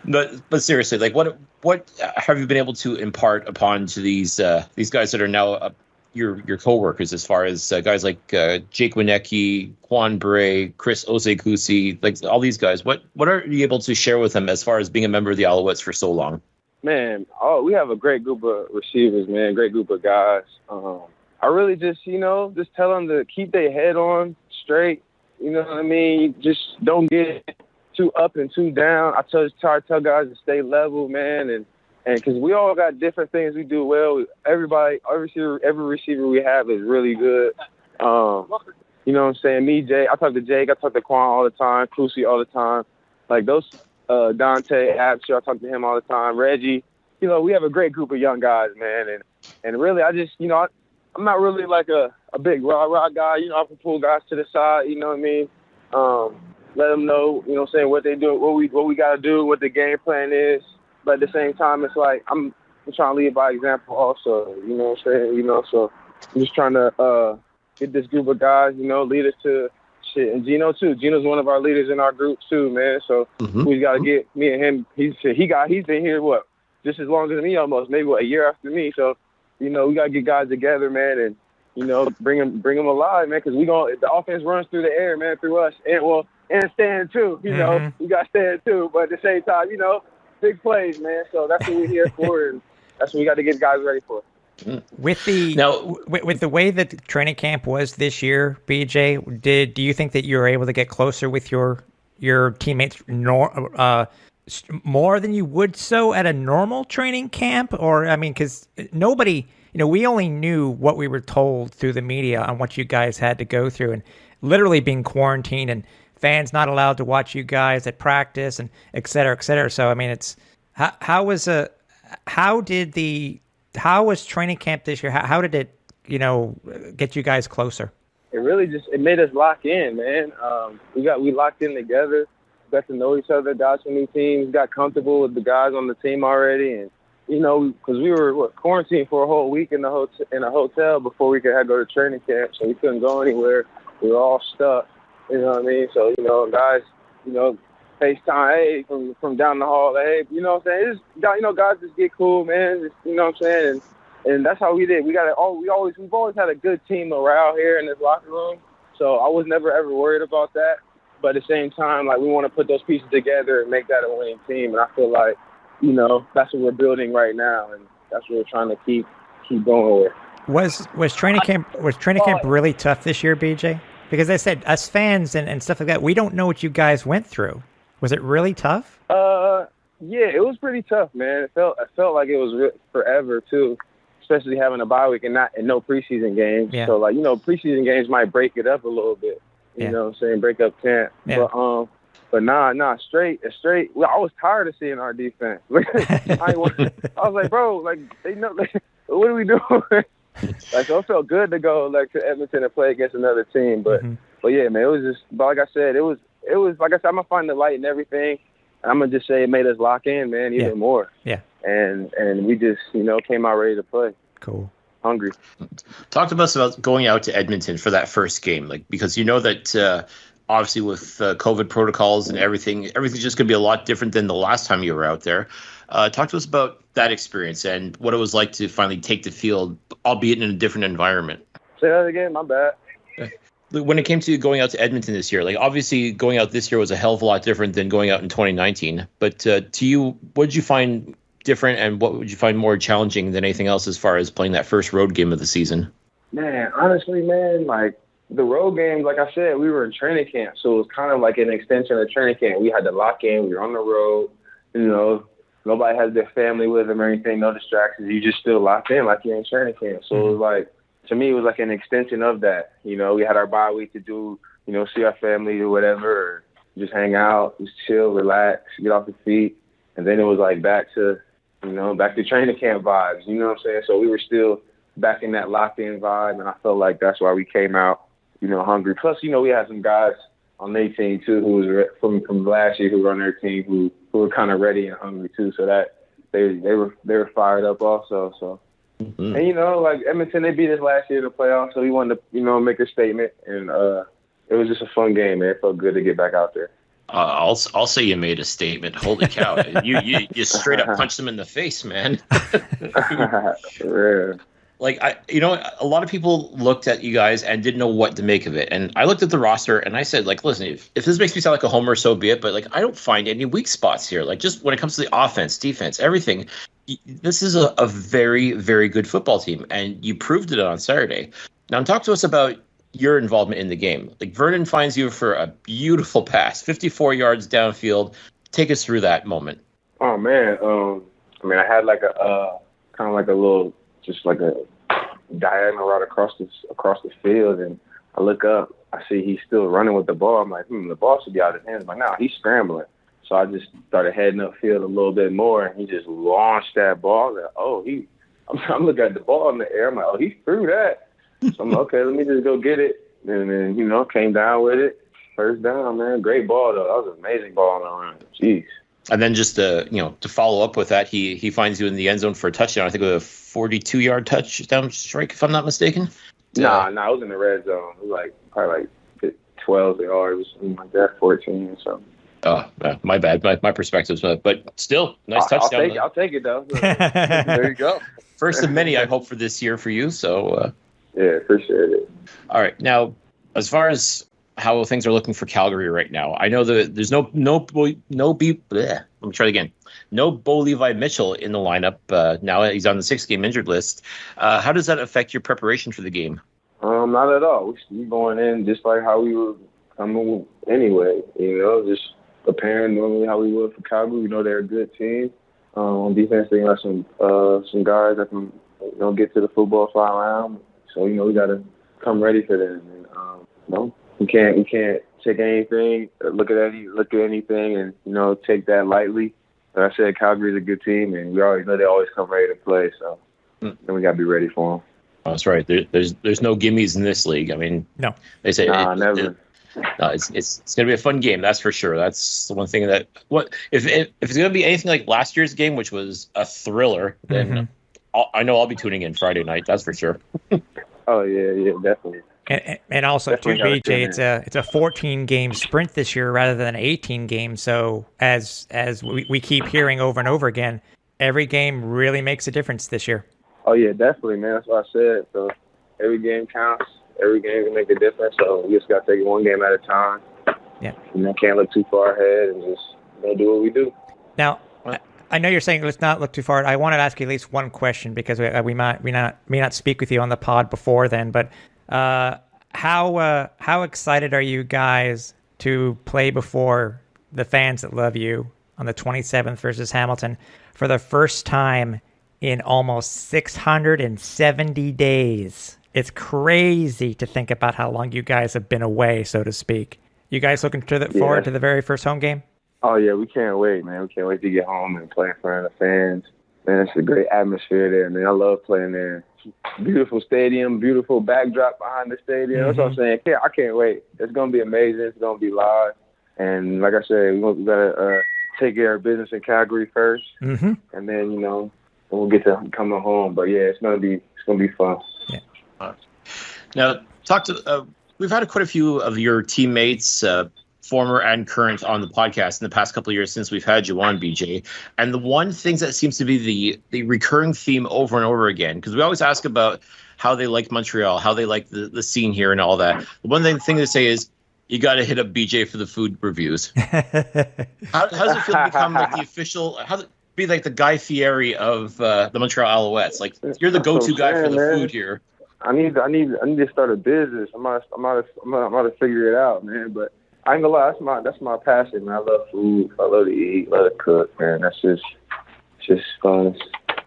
But seriously, like what have you been able to impart upon to these guys that are now your coworkers, as far as guys like Jake Winecki, Quan Bray, Chris Osei-Kusi, like all these guys? What are you able to share with them as far as being a member of the Alouettes for so long? Man, we have a great group of receivers, man, great group of guys. I really just tell them to keep their head on straight. You know what I mean? Just don't get too up and too down. I try to tell guys to stay level, man, and because we all got different things we do well. Every receiver we have is really good. You know what I'm saying? Me, Jay, I talk to Jake, I talk to Quan all the time, Kusi all the time. Like those Dante, Absher, I talk to him all the time. Reggie, we have a great group of young guys, man, and really I just I'm not really like a big rah-rah guy. I can pull guys to the side, you know what I mean? Let them know, what they do, what we got to do, what the game plan is. But at the same time, it's like I'm trying to lead by example also, you know what I'm saying? So I'm just trying to get this group of guys, lead us to shit. And Gino, too. Gino's one of our leaders in our group, too, man. So we got to get me and him. He's been here, just as long as me almost, maybe a year after me. So, we got to get guys together, man, and, bring them alive, man, because the offense runs through the air, man, through us. And stand, too. We got to stand, too. But at the same time, big plays, man. So that's what we're here for, and that's what we got to get guys ready for. With the way that training camp was this year, BJ, do you think that you were able to get closer with your teammates more than you would so at a normal training camp? Or, I mean, because nobody, we only knew what we were told through the media on what you guys had to go through, and literally being quarantined and fans not allowed to watch you guys at practice and et cetera, et cetera. So, I mean, it's how was training camp this year? How did it, get you guys closer? It really it made us lock in, man. We locked in together, got to know each other, guys from new teams, got comfortable with the guys on the team already, and because we were quarantined for a whole week in a hotel before we could go to training camp, so we couldn't go anywhere. We were all stuck. You know what I mean? So, guys, FaceTime, hey, from down the hall, hey, you know what I'm saying? Guys just get cool, man. Just, you know what I'm saying? And that's how we did. We've always had a good team morale here in this locker room. So I was never ever worried about that. But at the same time, like, we want to put those pieces together and make that a winning team. And I feel like, that's what we're building right now, and that's what we're trying to keep going with. Was training camp really tough this year, BJ? Because I said, us fans and stuff like that, we don't know what you guys went through. Was it really tough? Yeah, it was pretty tough, man. It felt like it was forever too, especially having a bye week and no preseason games. Yeah. So preseason games might break it up a little bit. You know what I'm saying? Break up camp. Yeah. But straight. Well, I was tired of seeing our defense. I was like, bro, like they know, what are we doing? So it felt good to go to Edmonton and play against another team, but yeah, man, it was just. But like I said, it was like I said, I'm gonna find the light in everything. I'm gonna just say it made us lock in, man, even more. Yeah. And we just came out ready to play. Cool. Hungry. Talk to us about going out to Edmonton for that first game, because that obviously with COVID protocols and everything's just gonna be a lot different than the last time you were out there. Talk to us about that experience and what it was like to finally take the field, albeit in a different environment. Say that again, my bad. When it came to going out to Edmonton this year, obviously going out this year was a hell of a lot different than going out in 2019. But to you, what did you find different, and what would you find more challenging than anything else as far as playing that first road game of the season? Man, honestly, the road games, like I said, we were in training camp, so it was kind of like an extension of training camp. We had to lock in. We were on the road, Nobody has their family with them or anything, no distractions. You just still locked in like you're in training camp. So it was to me, it was like an extension of that. We had our bye week to do see our family or whatever, or just hang out, just chill, relax, get off the feet. And then it was like back to training camp vibes, you know what I'm saying? So we were still back in that locked-in vibe, and I felt like that's why we came out, hungry. Plus, we had some guys on their team too who was from last year who were on their team who were kind of ready and hungry too. So that they were fired up also. So and like Edmonton, they beat us last year in the playoffs, so we wanted to make a statement, and it was just a fun game, man. It felt good to get back out there. I'll say you made a statement. Holy cow! you straight up punched them in the face, man. Yeah. Like a lot of people looked at you guys and didn't know what to make of it. And I looked at the roster and I said, like, listen, if this makes me sound like a homer, so be it. But like, I don't find any weak spots here. Like, just when it comes to the offense, defense, everything, this is a very, very good football team, and you proved it on Saturday. Now, talk to us about your involvement in the game. Like, Vernon finds you for a beautiful pass, 54 yards downfield. Take us through that moment. Oh man, I had like a kind of like a little, just like a diagonal route across the field, and I look up, I see he's still running with the ball. I'm like, the ball should be out of his hands. I'm like, no, he's scrambling. So I just started heading upfield a little bit more, and he just launched that ball. I'm looking at the ball in the air. I'm like, oh, he threw that. So I'm like, okay, let me just go get it. And then, came down with it. First down, man. Great ball, though. That was an amazing ball on the run. Jeez. And then just to follow up with that, he finds you in the end zone for a touchdown. I think it was a 42-yard touchdown strike, if I'm not mistaken. Nah, it was in the red zone. It was like probably like 12 yards, something like that, 14 or something. Oh, my bad. My perspective, but still, nice touchdown. I'll take it though. There you go. First of many, I hope, for this year for you. So yeah, appreciate it. All right, now as far as how things are looking for Calgary right now, I know that there's no Bo Levi Mitchell in the lineup. Now he's on the 6-game injured list. How does that affect your preparation for the game? Not at all. We going in just like how we were coming anyway. Just preparing normally how we would for Calgary. We know they're a good team. On defense, they got some guys that can get to the football, fly around. So we got to come ready for them. And, we can't take anything, look at anything, and take that lightly. Like I said, Calgary's a good team, and we already know they always come ready to play. So then we got to be ready for them. Oh, that's right. There's no gimmies in this league. I mean, no. They say never. It's going to be a fun game, that's for sure. That's the one thing that if it's going to be anything like last year's game, which was a thriller, then I know I'll be tuning in Friday night. That's for sure. Oh yeah, definitely. And also too, BJ, it's a 14-game sprint this year rather than an 18 game. So as we keep hearing over and over again, every game really makes a difference this year. Oh yeah, definitely, man. That's what I said. So every game counts. Every game can make a difference. So we just got to take it one game at a time. Yeah. Can't look too far ahead and just do what we do. Now, I know you're saying let's not look too far. I wanted to ask you at least one question because we may not speak with you on the pod before then. But how excited are you guys to play before the fans that love you on the 27th versus Hamilton for the first time in almost 670 days? It's crazy to think about how long you guys have been away, so to speak. You guys looking forward to the very first home game? Oh, yeah, we can't wait, man. We can't wait to get home and play in front of the fans. Man, it's a great atmosphere there, man. I love playing there. Beautiful stadium, beautiful backdrop behind the stadium. That's what I'm saying. I can't wait. It's going to be amazing. It's going to be live. And like I said, we got to take care of business in Calgary first. And then, we'll get to coming home. But, yeah, it's going to be fun. Yeah. Now, we've had quite a few of your teammates, former and current, on the podcast in the past couple of years since we've had you on, BJ. And the one thing that seems to be the recurring theme over and over again, because we always ask about how they like Montreal, how they like the scene here and all that. The one thing they say is, you got to hit up BJ for the food reviews. How does it feel to become like the official, be like the Guy Fieri of the Montreal Alouettes? Like, you're the go-to guy for the food here. I need to start a business. I'm gonna figure it out, man. But I ain't gonna lie, that's my passion, man. I love food. I love to eat. Love to cook, man. That's just fun.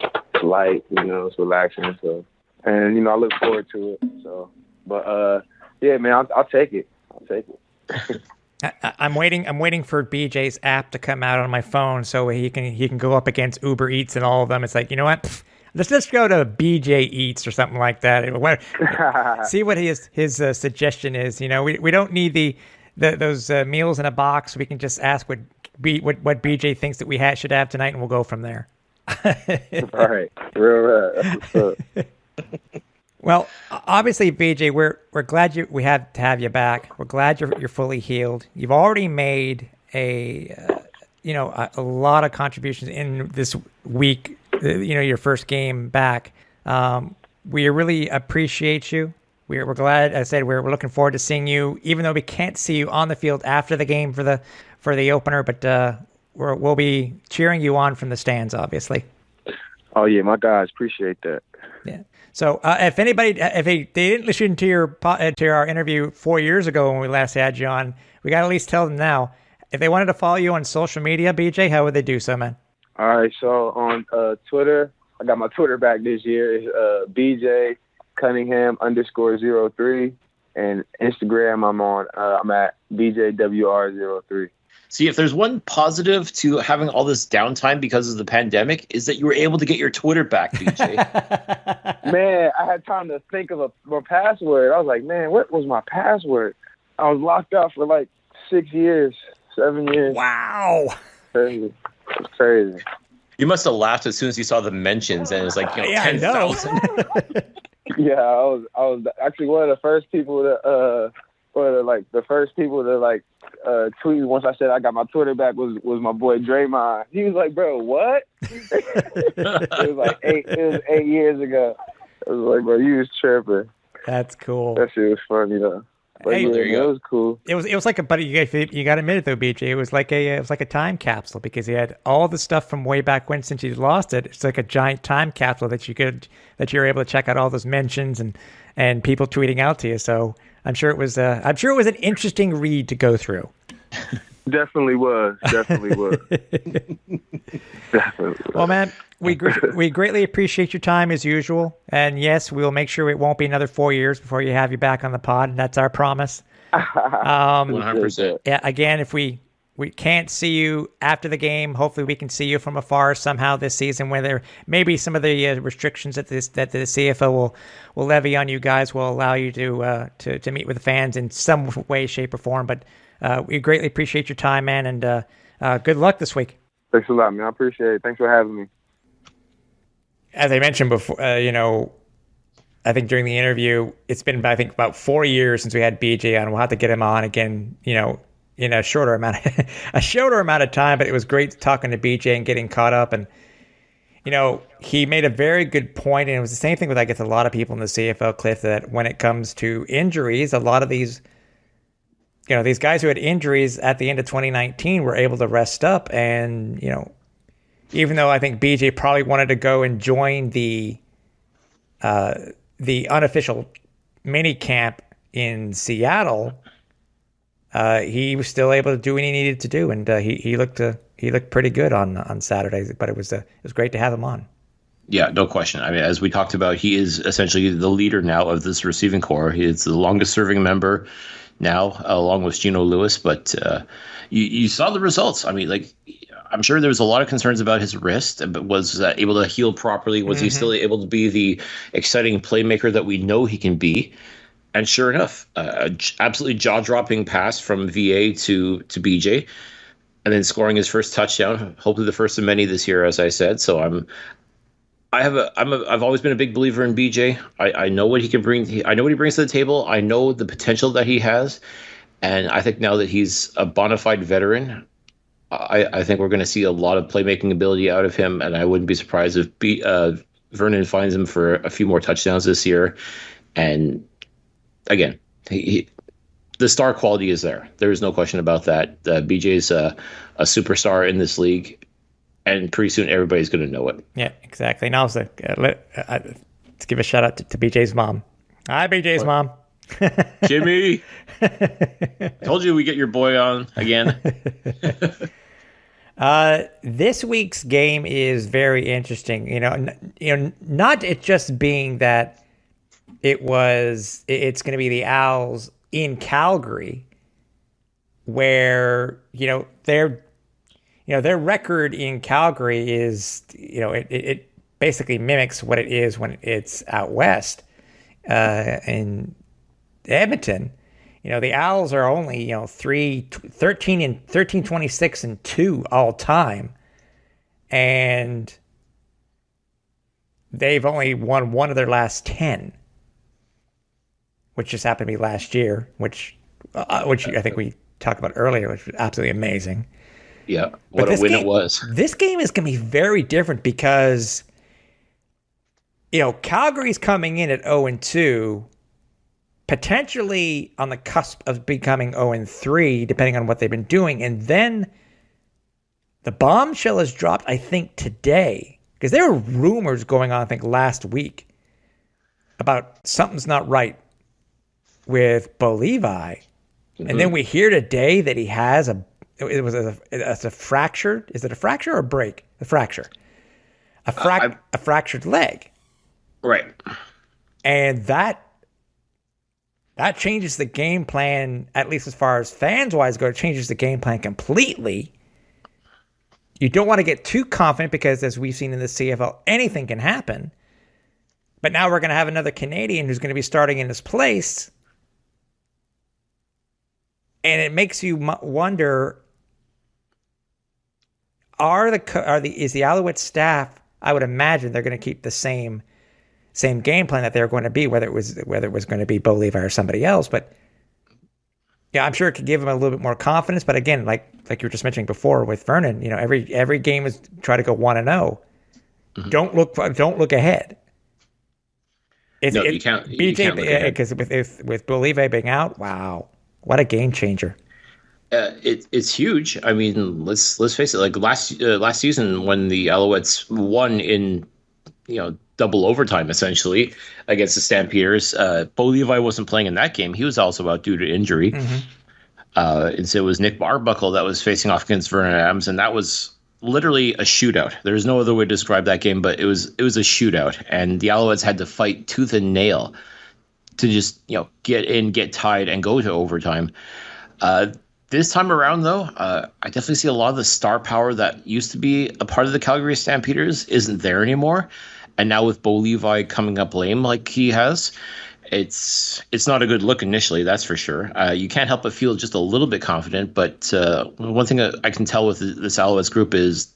It's light, it's relaxing. So, and I look forward to it. So, but yeah, man, I'll take it. I'll take it. I'm waiting for BJ's app to come out on my phone so he can go up against Uber Eats and all of them. It's like, you know what? Pfft, let's go to BJ Eats or something like that. See what his suggestion is. You know, we don't need those meals in a box. We can just ask what BJ thinks that we should have tonight, and we'll go from there. All right, real. Well, obviously, BJ, we're glad we had to have you back. We're glad you're fully healed. You've already made a lot of contributions in this week. Your first game back. We really appreciate you. We're glad. I said we're looking forward to seeing you, even though we can't see you on the field after the game for the opener. But we'll be cheering you on from the stands, obviously. Oh yeah, my guys, appreciate that. Yeah. So if they didn't listen to our interview 4 years ago when we last had you on, we got to at least tell them now. If they wanted to follow you on social media, BJ, how would they do so, man? All right, so on Twitter, I got my Twitter back this year. It's BJ Cunningham _03, and Instagram I'm at BJ WR 03. See, if there's one positive to having all this downtime because of the pandemic, is that you were able to get your Twitter back, BJ. Man, I had time to think of my password. I was like, man, what was my password? I was locked out for like 7 years. Wow. Crazy. It's crazy. You must have laughed as soon as you saw the mentions, and it was like, 10,000. Yeah, I was actually one of the first people to tweet once I said I got my Twitter back was my boy Draymond. He was like, bro, what? It was like 8 years ago. I was like, bro, you was tripping. That's cool. That shit was funny though. But hey, yeah, it was cool. It was like but you got to admit it though, BJ. It was like a time capsule because he had all the stuff from way back when since you lost it. It's like a giant time capsule that you're able to check out all those mentions and people tweeting out to you. So I'm sure it was an interesting read to go through. Definitely was. Well, man, we greatly appreciate your time as usual. And yes, we will make sure it won't be another 4 years before you have you back on the pod. That's our promise. 100%. Yeah. Again, if we can't see you after the game, hopefully we can see you from afar somehow this season. Where there maybe some of the restrictions that the CFO will levy on you guys will allow you to meet with the fans in some way, shape, or form. But we greatly appreciate your time, man, and good luck this week. Thanks a lot, man. I appreciate it. Thanks for having me. As I mentioned before, I think during the interview, it's been, I think, about 4 years since we had BJ on. We'll have to get him on again, in a shorter amount of time. But it was great talking to BJ and getting caught up. And, he made a very good point. And it was the same thing with, I guess, a lot of people in the CFL, Cliff, that when it comes to injuries, a lot of these guys who had injuries at the end of 2019 were able to rest up. And, even though I think BJ probably wanted to go and join the unofficial mini camp in Seattle, he was still able to do what he needed to do. And he looked pretty good on Saturdays, but it was great to have him on. Yeah, no question. I mean, as we talked about, he is essentially the leader now of this receiving corps. He is the longest serving member now, along with Geno Lewis. But you saw the results. I mean, I'm sure there was a lot of concerns about his wrist, but was able to heal properly? Was he still able to be the exciting playmaker that we know he can be? And sure enough, absolutely jaw-dropping pass from VA to BJ, and then scoring his first touchdown, hopefully the first of many this year, as I said. So I've always been a big believer in BJ. I know what he can bring. I know what he brings to the table. I know the potential that he has, and I think now that he's a bona fide veteran, I think we're going to see a lot of playmaking ability out of him, and I wouldn't be surprised if Vernon finds him for a few more touchdowns this year. And again, the star quality is there. There is no question about that. BJ's a superstar in this league, and pretty soon everybody's going to know it. Yeah, exactly. And also, let's give a shout out to BJ's mom. Hi, BJ's mom. Jimmy, told you we get your boy on again. This week's game is very interesting. Not it just being that it's going to be the Owls in Calgary, where their record in Calgary is it basically mimics what it is when it's out west in Edmonton. The Owls are only 13 26 and 2 all time, and they've only won one of their last 10, which just happened to be last year, which I think we talked about earlier, which was absolutely amazing. Yeah, what a win it was. This game is going to be very different because, Calgary's coming in at 0-2, potentially on the cusp of becoming 0-3, depending on what they've been doing. And then the bombshell is dropped, I think, today, because there were rumors going on, I think, last week about something's not right with Bo Levi. Mm-hmm. And then we hear today that he has a fractured, is it a fracture or a break? A fracture. A fractured leg. Right. And that changes the game plan, at least as far as fans-wise go. It changes the game plan completely. You don't want to get too confident because, as we've seen in the CFL, anything can happen. But now we're going to have another Canadian who's going to be starting in his place. And it makes you wonder, is the Alouette staff, I would imagine they're going to keep the same game plan that they're going to be, whether it was going to be Bo Levi or somebody else. But yeah, I'm sure it could give him a little bit more confidence. But again, like you were just mentioning before with Vernon, every game is try to go 1-0. Mm-hmm. Don't look ahead. You can't. BJ, because with Bo Levi being out, wow, what a game changer. It's huge. I mean, let's face it. Like last season when the Alouettes won in double overtime essentially against the Stampeders, Bo Levi wasn't playing in that game. He was also out due to injury. Mm-hmm. And so it was Nick Arbuckle that was facing off against Vernon Adams, and that was literally a shootout. There's no other way to describe that game, but it was a shootout, and the Alouettes had to fight tooth and nail to just get tied and go to overtime. This time around, though, I definitely see a lot of the star power that used to be a part of the Calgary Stampeders isn't there anymore. And now with Bo Levi coming up lame like he has, it's not a good look initially, that's for sure. You can't help but feel just a little bit confident. But one thing that I can tell with this Alouettes group is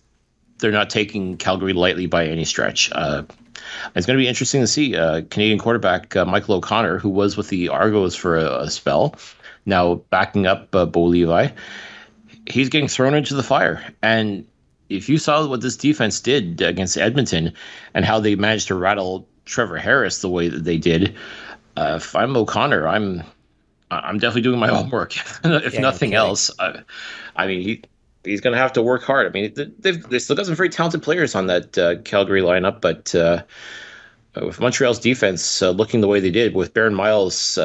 they're not taking Calgary lightly by any stretch. It's going to be interesting to see Canadian quarterback Michael O'Connor, who was with the Argos for a spell, now backing up Bo Levi. He's getting thrown into the fire. And if you saw what this defense did against Edmonton and how they managed to rattle Trevor Harris the way that they did, if I'm O'Connor, I'm definitely doing my homework. If nothing else, I mean, he's going to have to work hard. I mean, they've still got some very talented players on that Calgary lineup, but with Montreal's defense looking the way they did, with Baron Miles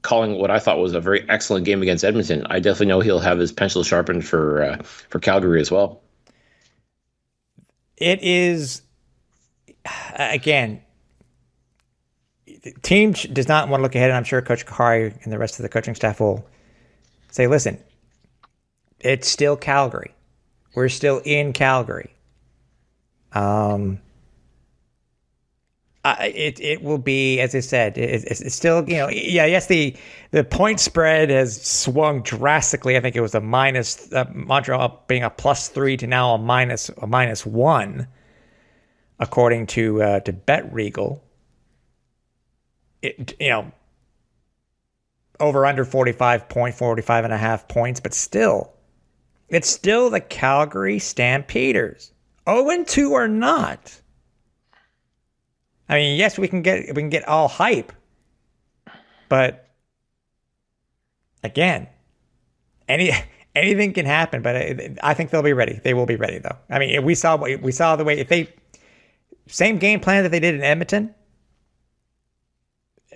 calling what I thought was a very excellent game against Edmonton, I definitely know he'll have his pencil sharpened for Calgary as well. It is, again, the team does not want to look ahead, and I'm sure Coach Kahari and the rest of the coaching staff will say, listen, it's still Calgary. We're still in Calgary. It will be, as I said, it's still, yes, the point spread has swung drastically. I think it was a minus, Montreal being a +3 to now a -1, according to BetRegal. Over under 45.5 points, but still, it's still the Calgary Stampeders. 0-2 or not. I mean, yes, we can get all hype, but again, anything can happen. But I think they'll be ready. They will be ready, though. I mean, we saw the way, if they same game plan that they did in Edmonton,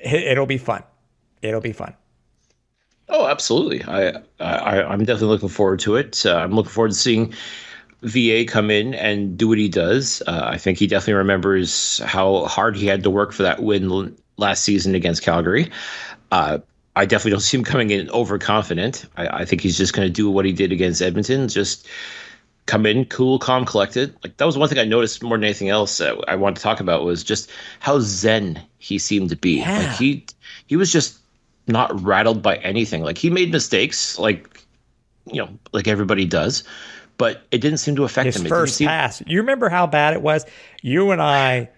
it'll be fun. It'll be fun. Oh, absolutely. I'm definitely looking forward to it. I'm looking forward to seeing VA come in and do what he does. I think he definitely remembers how hard he had to work for that win last season against Calgary. I definitely don't see him coming in overconfident. I think he's just going to do what he did against Edmonton, just come in cool, calm, collected. Like that was one thing I noticed more than anything else I wanted to talk about was just how zen he seemed to be. Yeah. Like he was just not rattled by anything. Like he made mistakes, like like everybody does, but it didn't seem to affect him. His first pass. You remember how bad it was? You and I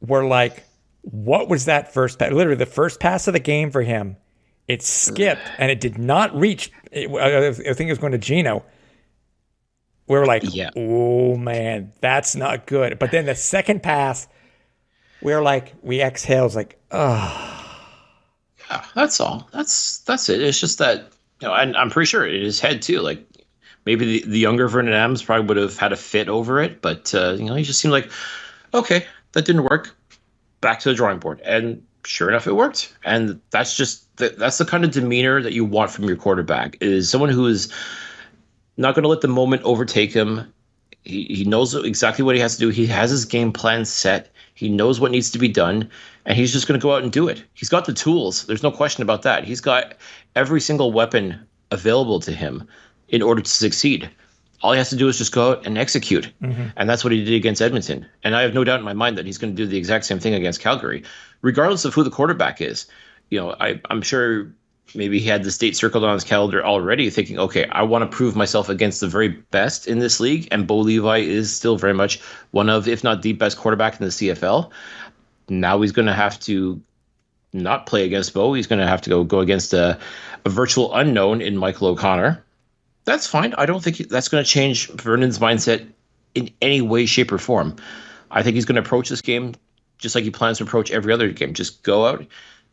were like, what was that first pass? Literally, the first pass of the game for him, it skipped and it did not reach. I think it was going to Gino. We were like, oh man, that's not good. But then the second pass, we were like, we exhaled, like, oh. Yeah, that's all. That's it. It's just that, and I'm pretty sure in his head too, like maybe the younger Vernon Adams probably would have had a fit over it, but he just seemed like, okay, that didn't work. Back to the drawing board, and sure enough, it worked. And that's just that's the kind of demeanor that you want from your quarterback. Is someone who is not going to let the moment overtake him. He knows exactly what he has to do. He has his game plan set. He knows what needs to be done, and he's just going to go out and do it. He's got the tools. There's no question about that. He's got every single weapon available to him in order to succeed. All he has to do is just go out and execute. Mm-hmm. And that's what he did against Edmonton. And I have no doubt in my mind that he's going to do the exact same thing against Calgary, regardless of who the quarterback is. I'm sure maybe he had the state circled on his calendar already, thinking, okay, I want to prove myself against the very best in this league. And Bo Levi is still very much one of, if not the best quarterback in the CFL. Now he's going to have to not play against Bo. He's going to have to go against a virtual unknown in Michael O'Connor. That's fine. I don't think that's going to change Vernon's mindset in any way, shape, or form. I think he's going to approach this game just like he plans to approach every other game. Just go out.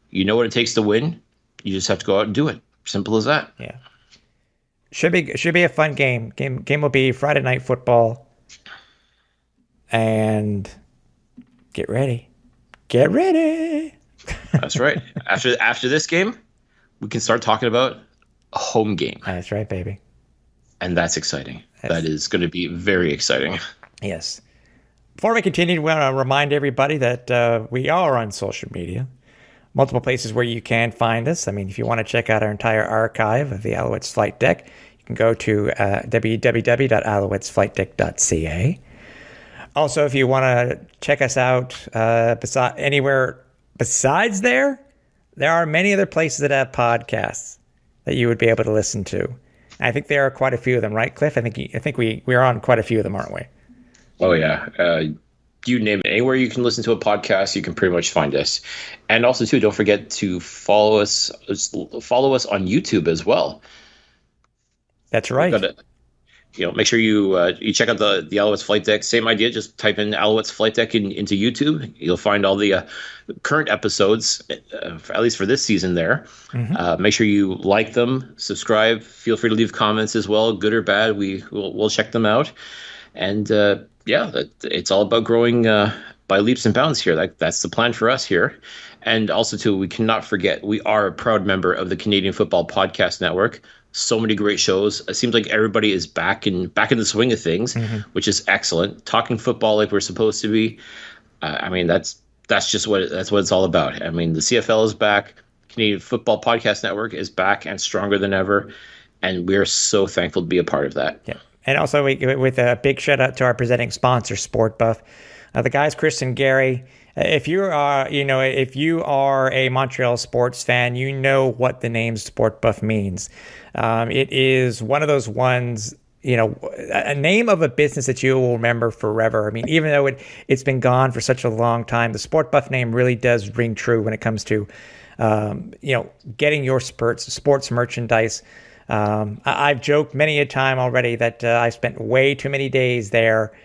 You know what it takes to win. You just have to go out and do it. Simple as that. Yeah. Should be a fun game. Game will be Friday Night Football. And get ready. Get ready. That's right. After this game, we can start talking about a home game. That's right, baby. And that's exciting. That is going to be very exciting. Yes. Before we continue, we want to remind everybody that we are on social media. Multiple places where you can find us. I mean, if you want to check out our entire archive of the Alouettes Flightdeck, you can go to www.alouettesflightdeck.ca. Also, if you want to check us out anywhere besides there are many other places that have podcasts that you would be able to listen to. I think there are quite a few of them, right, Cliff? I think we're on quite a few of them, aren't we? Oh yeah, you name it. Anywhere you can listen to a podcast, you can pretty much find us. And also, too, don't forget to follow us on YouTube as well. That's right. Make sure you check out the Alouettes Flightdeck. Same idea. Just type in Alouettes Flightdeck into YouTube. You'll find all the current episodes, at least for this season there. Mm-hmm. Make sure you like them, subscribe. Feel free to leave comments as well, good or bad. We'll check them out. And it's all about growing by leaps and bounds here. That's the plan for us here. And also, too, we cannot forget we are a proud member of the Canadian Football Podcast Network. So many great shows. It seems like everybody is back in the swing of things, mm-hmm. which is excellent. Talking football like we're supposed to be. That's just what it's all about. I mean, the CFL is back. Canadian Football Podcast Network is back and stronger than ever, and we're so thankful to be a part of that. Yeah, and also with a big shout out to our presenting sponsor, SportBuff. The guys, Chris and Gary. If you are a Montreal sports fan, you know what the name SportBuff means. It is one of those ones, a name of a business that you will remember forever. I mean, even though it's been gone for such a long time, the SportBuff name really does ring true when it comes to, getting your sports merchandise. I've joked many a time already that I spent way too many days there.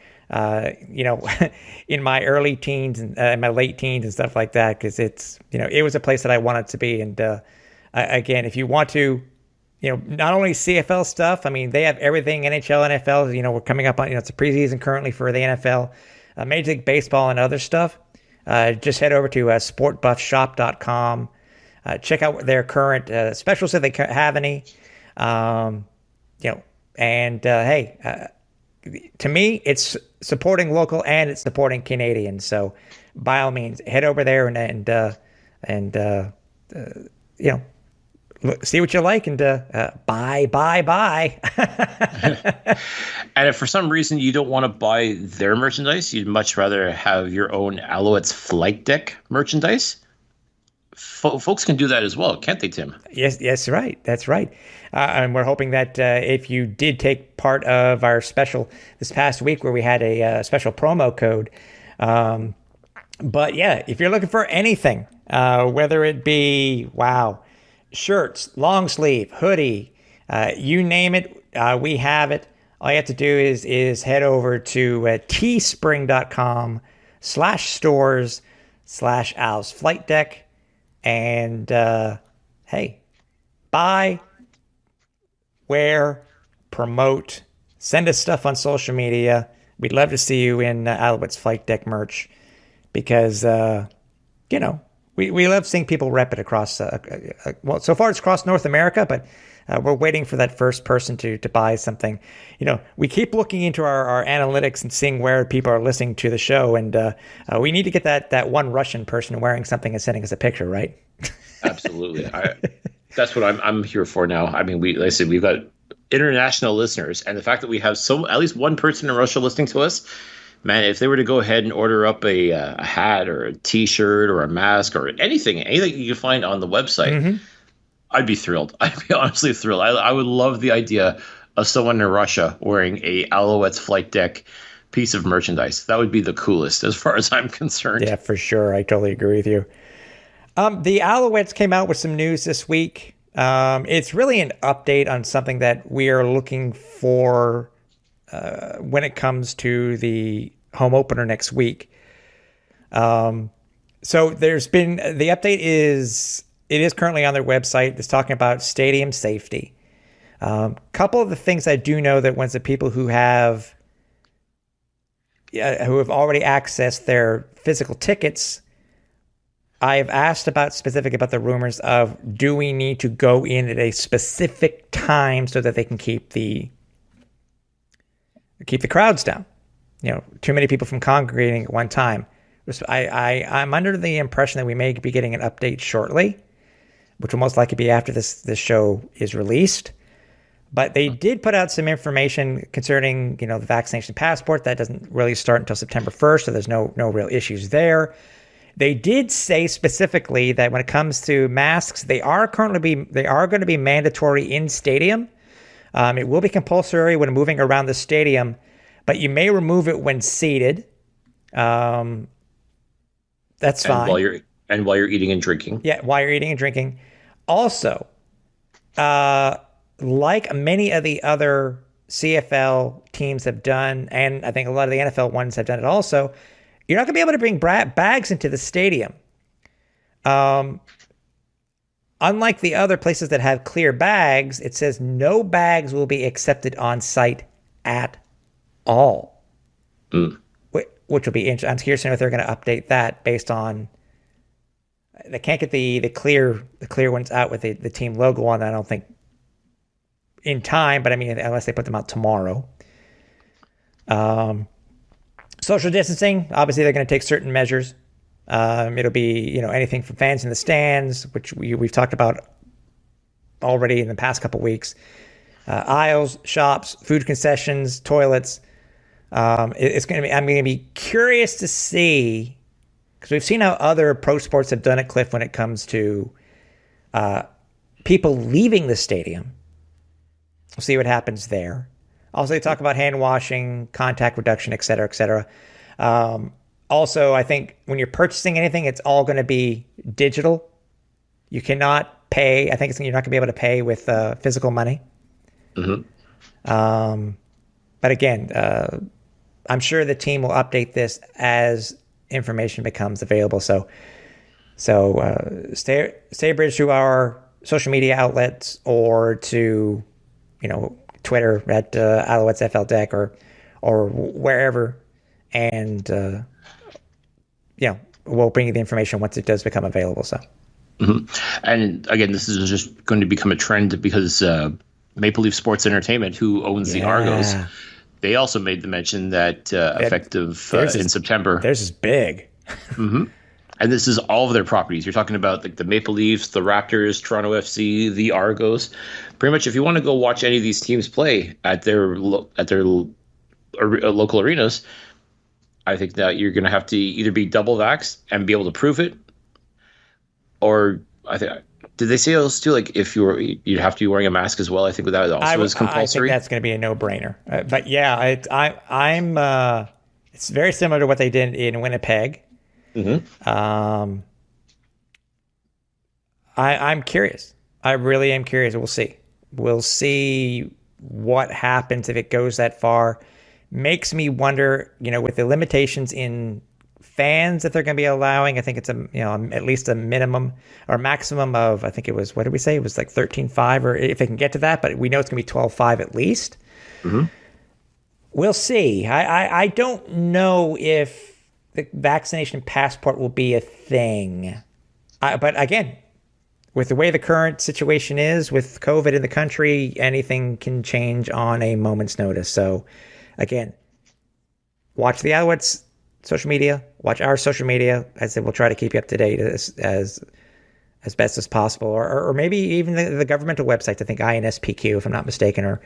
In my early teens and my late teens and stuff like that, because it was a place that I wanted to be. And again, if you want to, not only CFL stuff, I mean, they have everything NHL, NFL. We're coming up on, it's a preseason currently for the NFL, Major League Baseball, and other stuff. Just head over to sportbuffshop.com. Check out their current specials if they have any. To me, it's supporting local and it's supporting Canadian. So, by all means, head over there and see what you like and buy. And if for some reason you don't want to buy their merchandise, you'd much rather have your own Alouettes Flightdeck merchandise, folks can do that as well, can't they, Tim? Yes, right. That's right. And we're hoping that if you did take part of our special this past week where we had a special promo code, but yeah, if you're looking for anything, whether it be, shirts, long sleeve, hoodie, you name it, we have it. All you have to do is head over to teespring.com/stores/Al's Flight Deck and hey, buy, wear, promote, send us stuff on social media. We'd love to see you in Alouettes Flight Deck merch because, we love seeing people rep it across, well, so far it's across North America, but we're waiting for that first person to buy something. We keep looking into our analytics and seeing where people are listening to the show, and we need to get that one Russian person wearing something and sending us a picture, right? Absolutely. That's what I'm here for now. I mean, like I said, we've got international listeners, and the fact that we have at least one person in Russia listening to us, man, if they were to go ahead and order up a hat or a T-shirt or a mask or anything you can find on the website, I'd be thrilled. I'd be honestly thrilled. I would love the idea of someone in Russia wearing a Alouettes Flight Deck piece of merchandise. That would be the coolest as far as I'm concerned. Yeah, for sure. I totally agree with you. The Alouettes came out with some news this week. It's really an update on something that we are looking for when it comes to the home opener next week. So there's been the update is currently on their website. It's talking about stadium safety. Couple of the things I do know that once the people who have already accessed their physical tickets, I have asked specific about the rumors of, do we need to go in at a specific time so that they can keep the crowds down? Too many people from congregating at one time. I'm under the impression that we may be getting an update shortly, which will most likely be after this show is released. But they did put out some information concerning, the vaccination passport. That doesn't really start until September 1st, so there's no real issues there. They did say specifically that when it comes to masks, they are going to be mandatory in stadium. It will be compulsory when moving around the stadium, but you may remove it when seated. That's fine. While you're eating and drinking. Yeah, while you're eating and drinking. Also, like many of the other CFL teams have done, and I think a lot of the NFL ones have done it also, you're not going to be able to bring bags into the stadium. Unlike the other places that have clear bags, it says no bags will be accepted on site at all. Which will be interesting. I'm curious to know if they're going to update that based on. They can't get the clear ones out with the team logo on. I don't think in time, but I mean unless they put them out tomorrow. Social distancing. Obviously, they're going to take certain measures. It'll be anything from fans in the stands, which we've talked about already in the past couple weeks. Aisles, shops, food concessions, toilets. It's going to be. I'm going to be curious to see, because we've seen how other pro sports have done it, Cliff, when it comes to people leaving the stadium. We'll see what happens there. Also, they talk about hand washing, contact reduction, et cetera, et cetera. Also, I think when you're purchasing anything, it's all going to be digital. You cannot pay. I think you're not going to be able to pay with physical money. But again, I'm sure the team will update this as information becomes available. So stay bridged to our social media outlets or to, Twitter at Alouettes FLDeck or wherever, and we'll bring you the information once it does become available. So, and again, this is just going to become a trend because Maple Leaf Sports Entertainment, who owns the Argos, they also made the mention that effective in September. Theirs is big. and this is all of their properties. You're talking about like the Maple Leafs, the Raptors, Toronto FC, the Argos. Pretty much, if you want to go watch any of these teams play at their local arenas, I think that you're going to have to either be double vaxxed and be able to prove it, or I think did they say else too? Like if you'd have to be wearing a mask as well. I think that also was compulsory. I think that's going to be a no-brainer. But yeah, I'm. It's very similar to what they did in Winnipeg. Mm-hmm. I'm curious. I really am curious. We'll see. We'll see what happens if it goes that far. Makes me wonder, with the limitations in fans that they're going to be allowing. I think it's at least a minimum or maximum of, I think it was, what did we say? It was like 13.5, or if they can get to that, but we know it's going to be 12.5 at least. Mm-hmm. We'll see. I don't know if the vaccination passport will be a thing. But again, with the way the current situation is with COVID in the country, anything can change on a moment's notice. So again, watch the Alouettes social media, watch our social media. I said we'll try to keep you up to date as best as possible, or maybe even the governmental websites. I think INSPQ, if I'm not mistaken,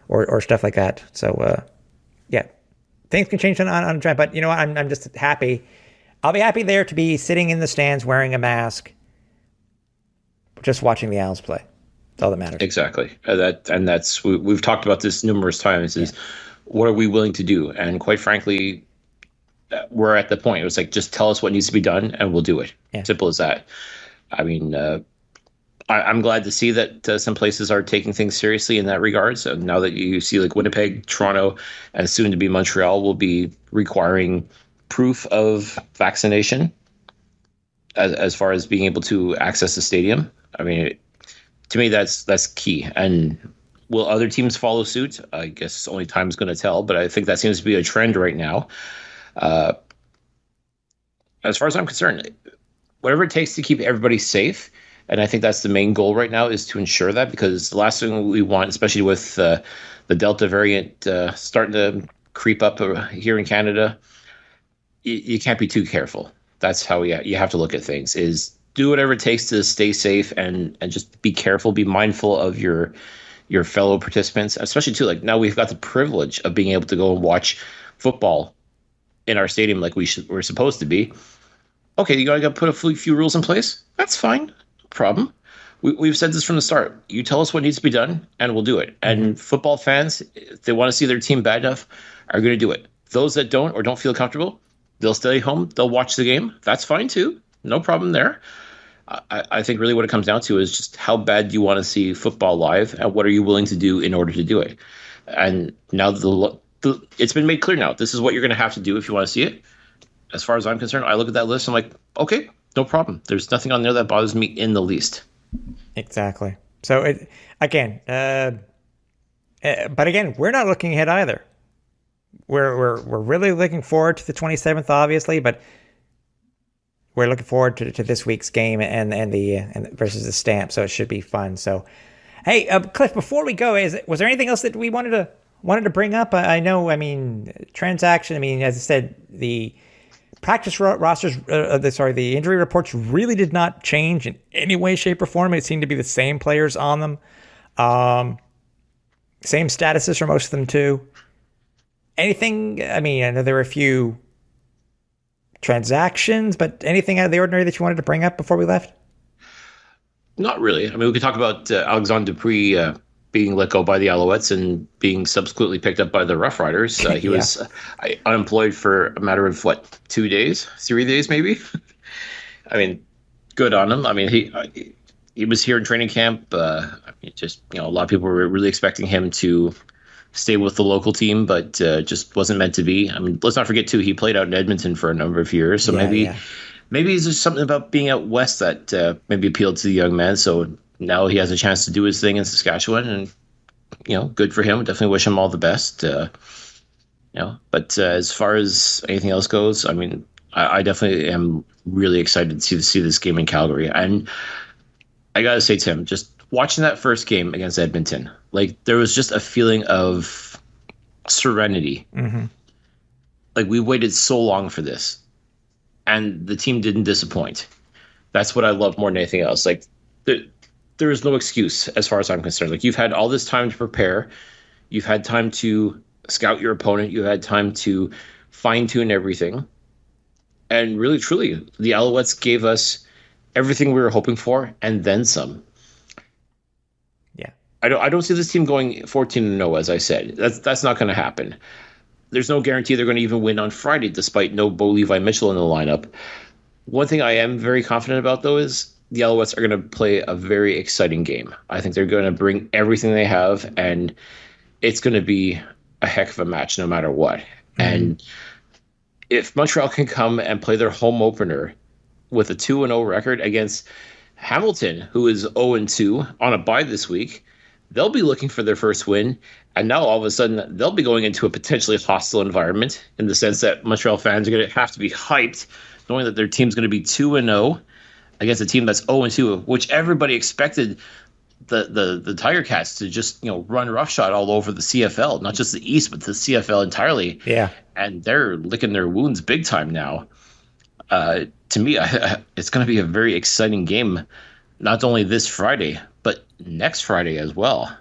or stuff like that. So yeah, things can change on a trend. But I'm just happy. I'll be happy there to be sitting in the stands wearing a mask, just watching the Owls play. That's all that matters. Exactly. That's we've talked about this numerous times. Is what are we willing to do? And quite frankly, we're at the point. It was like, just tell us what needs to be done, and we'll do it. Yeah. Simple as that. I mean, I'm glad to see that some places are taking things seriously in that regard. So now that you see like Winnipeg, Toronto, and soon to be Montreal will be requiring proof of vaccination as far as being able to access the stadium. I mean, to me, that's key. And will other teams follow suit? I guess only time's going to tell, but I think that seems to be a trend right now. As far as I'm concerned, whatever it takes to keep everybody safe, and I think that's the main goal right now, is to ensure that, because the last thing we want, especially with the Delta variant starting to creep up here in Canada, you can't be too careful. That's how you have to look at things, is do whatever it takes to stay safe and just be careful, be mindful of your fellow participants, especially too, like now we've got the privilege of being able to go and watch football in our stadium like we're supposed to be. Okay, you gotta put a few rules in place. That's fine, no problem. We've said this from the start. You tell us what needs to be done, and we'll do it. And football fans, if they want to see their team bad enough, are going to do it. Those that don't or don't feel comfortable, they'll stay home. They'll watch the game. That's fine too. No problem there. I think really what it comes down to is just how bad do you want to see football live, and what are you willing to do in order to do it. And now it's been made clear now. This is what you're going to have to do if you want to see it. As far as I'm concerned, I look at that list, I'm like, okay, no problem. There's nothing on there that bothers me in the least. Exactly. So but again, we're not looking ahead either. We're really looking forward to the 27th, obviously, but we're looking forward to this week's game and versus the Stamp. So it should be fun. So, hey, Cliff, before we go, was there anything else that we wanted to bring up? I know. Transaction. As I said, the practice rosters, the injury reports really did not change in any way, shape, or form. It seemed to be the same players on them. Same statuses for most of them too. Anything, I know there were a few transactions, but anything out of the ordinary that you wanted to bring up before we left? Not really. We could talk about Alexandre Dupuis being let go by the Alouettes and being subsequently picked up by the Rough Riders. He was unemployed for a matter of 3 days maybe. Good on him. He was here in training camp. A lot of people were really expecting him to stay with the local team, but just wasn't meant to be. Let's not forget too, he played out in Edmonton for a number of years, so maybe it's just something about being out west that maybe appealed to the young man. So now he has a chance to do his thing in Saskatchewan, and good for him. Definitely wish him all the best. But as far as anything else goes, I definitely am really excited to see this game in Calgary. And I gotta say, Tim, just watching that first game against Edmonton, there was just a feeling of serenity. Mm-hmm. We waited so long for this, and the team didn't disappoint. That's what I love more than anything else. Like, there is no excuse as far as I'm concerned. Like, you've had all this time to prepare. You've had time to scout your opponent. You've had time to fine-tune everything. And really, truly, the Alouettes gave us everything we were hoping for and then some. Yeah. I don't see this team going 14-0, as I said. That's not going to happen. There's no guarantee they're going to even win on Friday, despite no Bo Levi Mitchell in the lineup. One thing I am very confident about, though, is the Alouettes are going to play a very exciting game. I think they're going to bring everything they have, and it's going to be a heck of a match no matter what. Mm-hmm. And if Montreal can come and play their home opener with a 2-0 record against Hamilton, who is 0-2 on a bye this week, they'll be looking for their first win. And now all of a sudden they'll be going into a potentially hostile environment, in the sense that Montreal fans are going to have to be hyped, knowing that their team's going to be 2-0 against a team that's 0-2, which everybody expected the Tiger Cats to just, run roughshod all over the CFL, not just the East, but the CFL entirely. Yeah. And they're licking their wounds big time now. To me, it's going to be a very exciting game, not only this Friday, but next Friday as well.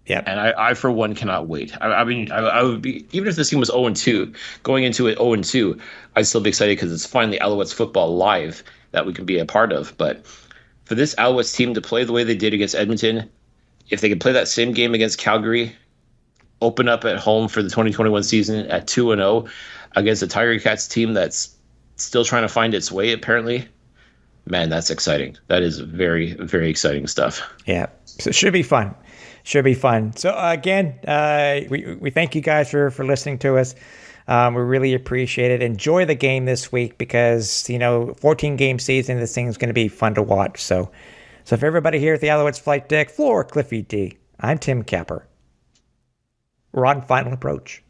Yeah. And I, for one, cannot wait. I mean, I would be, even if this team was 0-2, going into it 0-2, I'd still be excited because it's finally Alouettes football live that we can be a part of. But for this Alouettes team to play the way they did against Edmonton, if they can play that same game against Calgary, open up at home for the 2021 season at 2-0 against a Tiger Cats team that's still trying to find its way, apparently, man, that's exciting. That is very, very exciting stuff. Yeah. So it should be fun. Should be fun. So again, we thank you guys for listening to us. We really appreciate it. Enjoy the game this week because, 14 game season, this thing's going to be fun to watch. So for everybody here at the Alouettes Flight Deck, for Cliffy D, I'm Tim Capper. We're on Final Approach.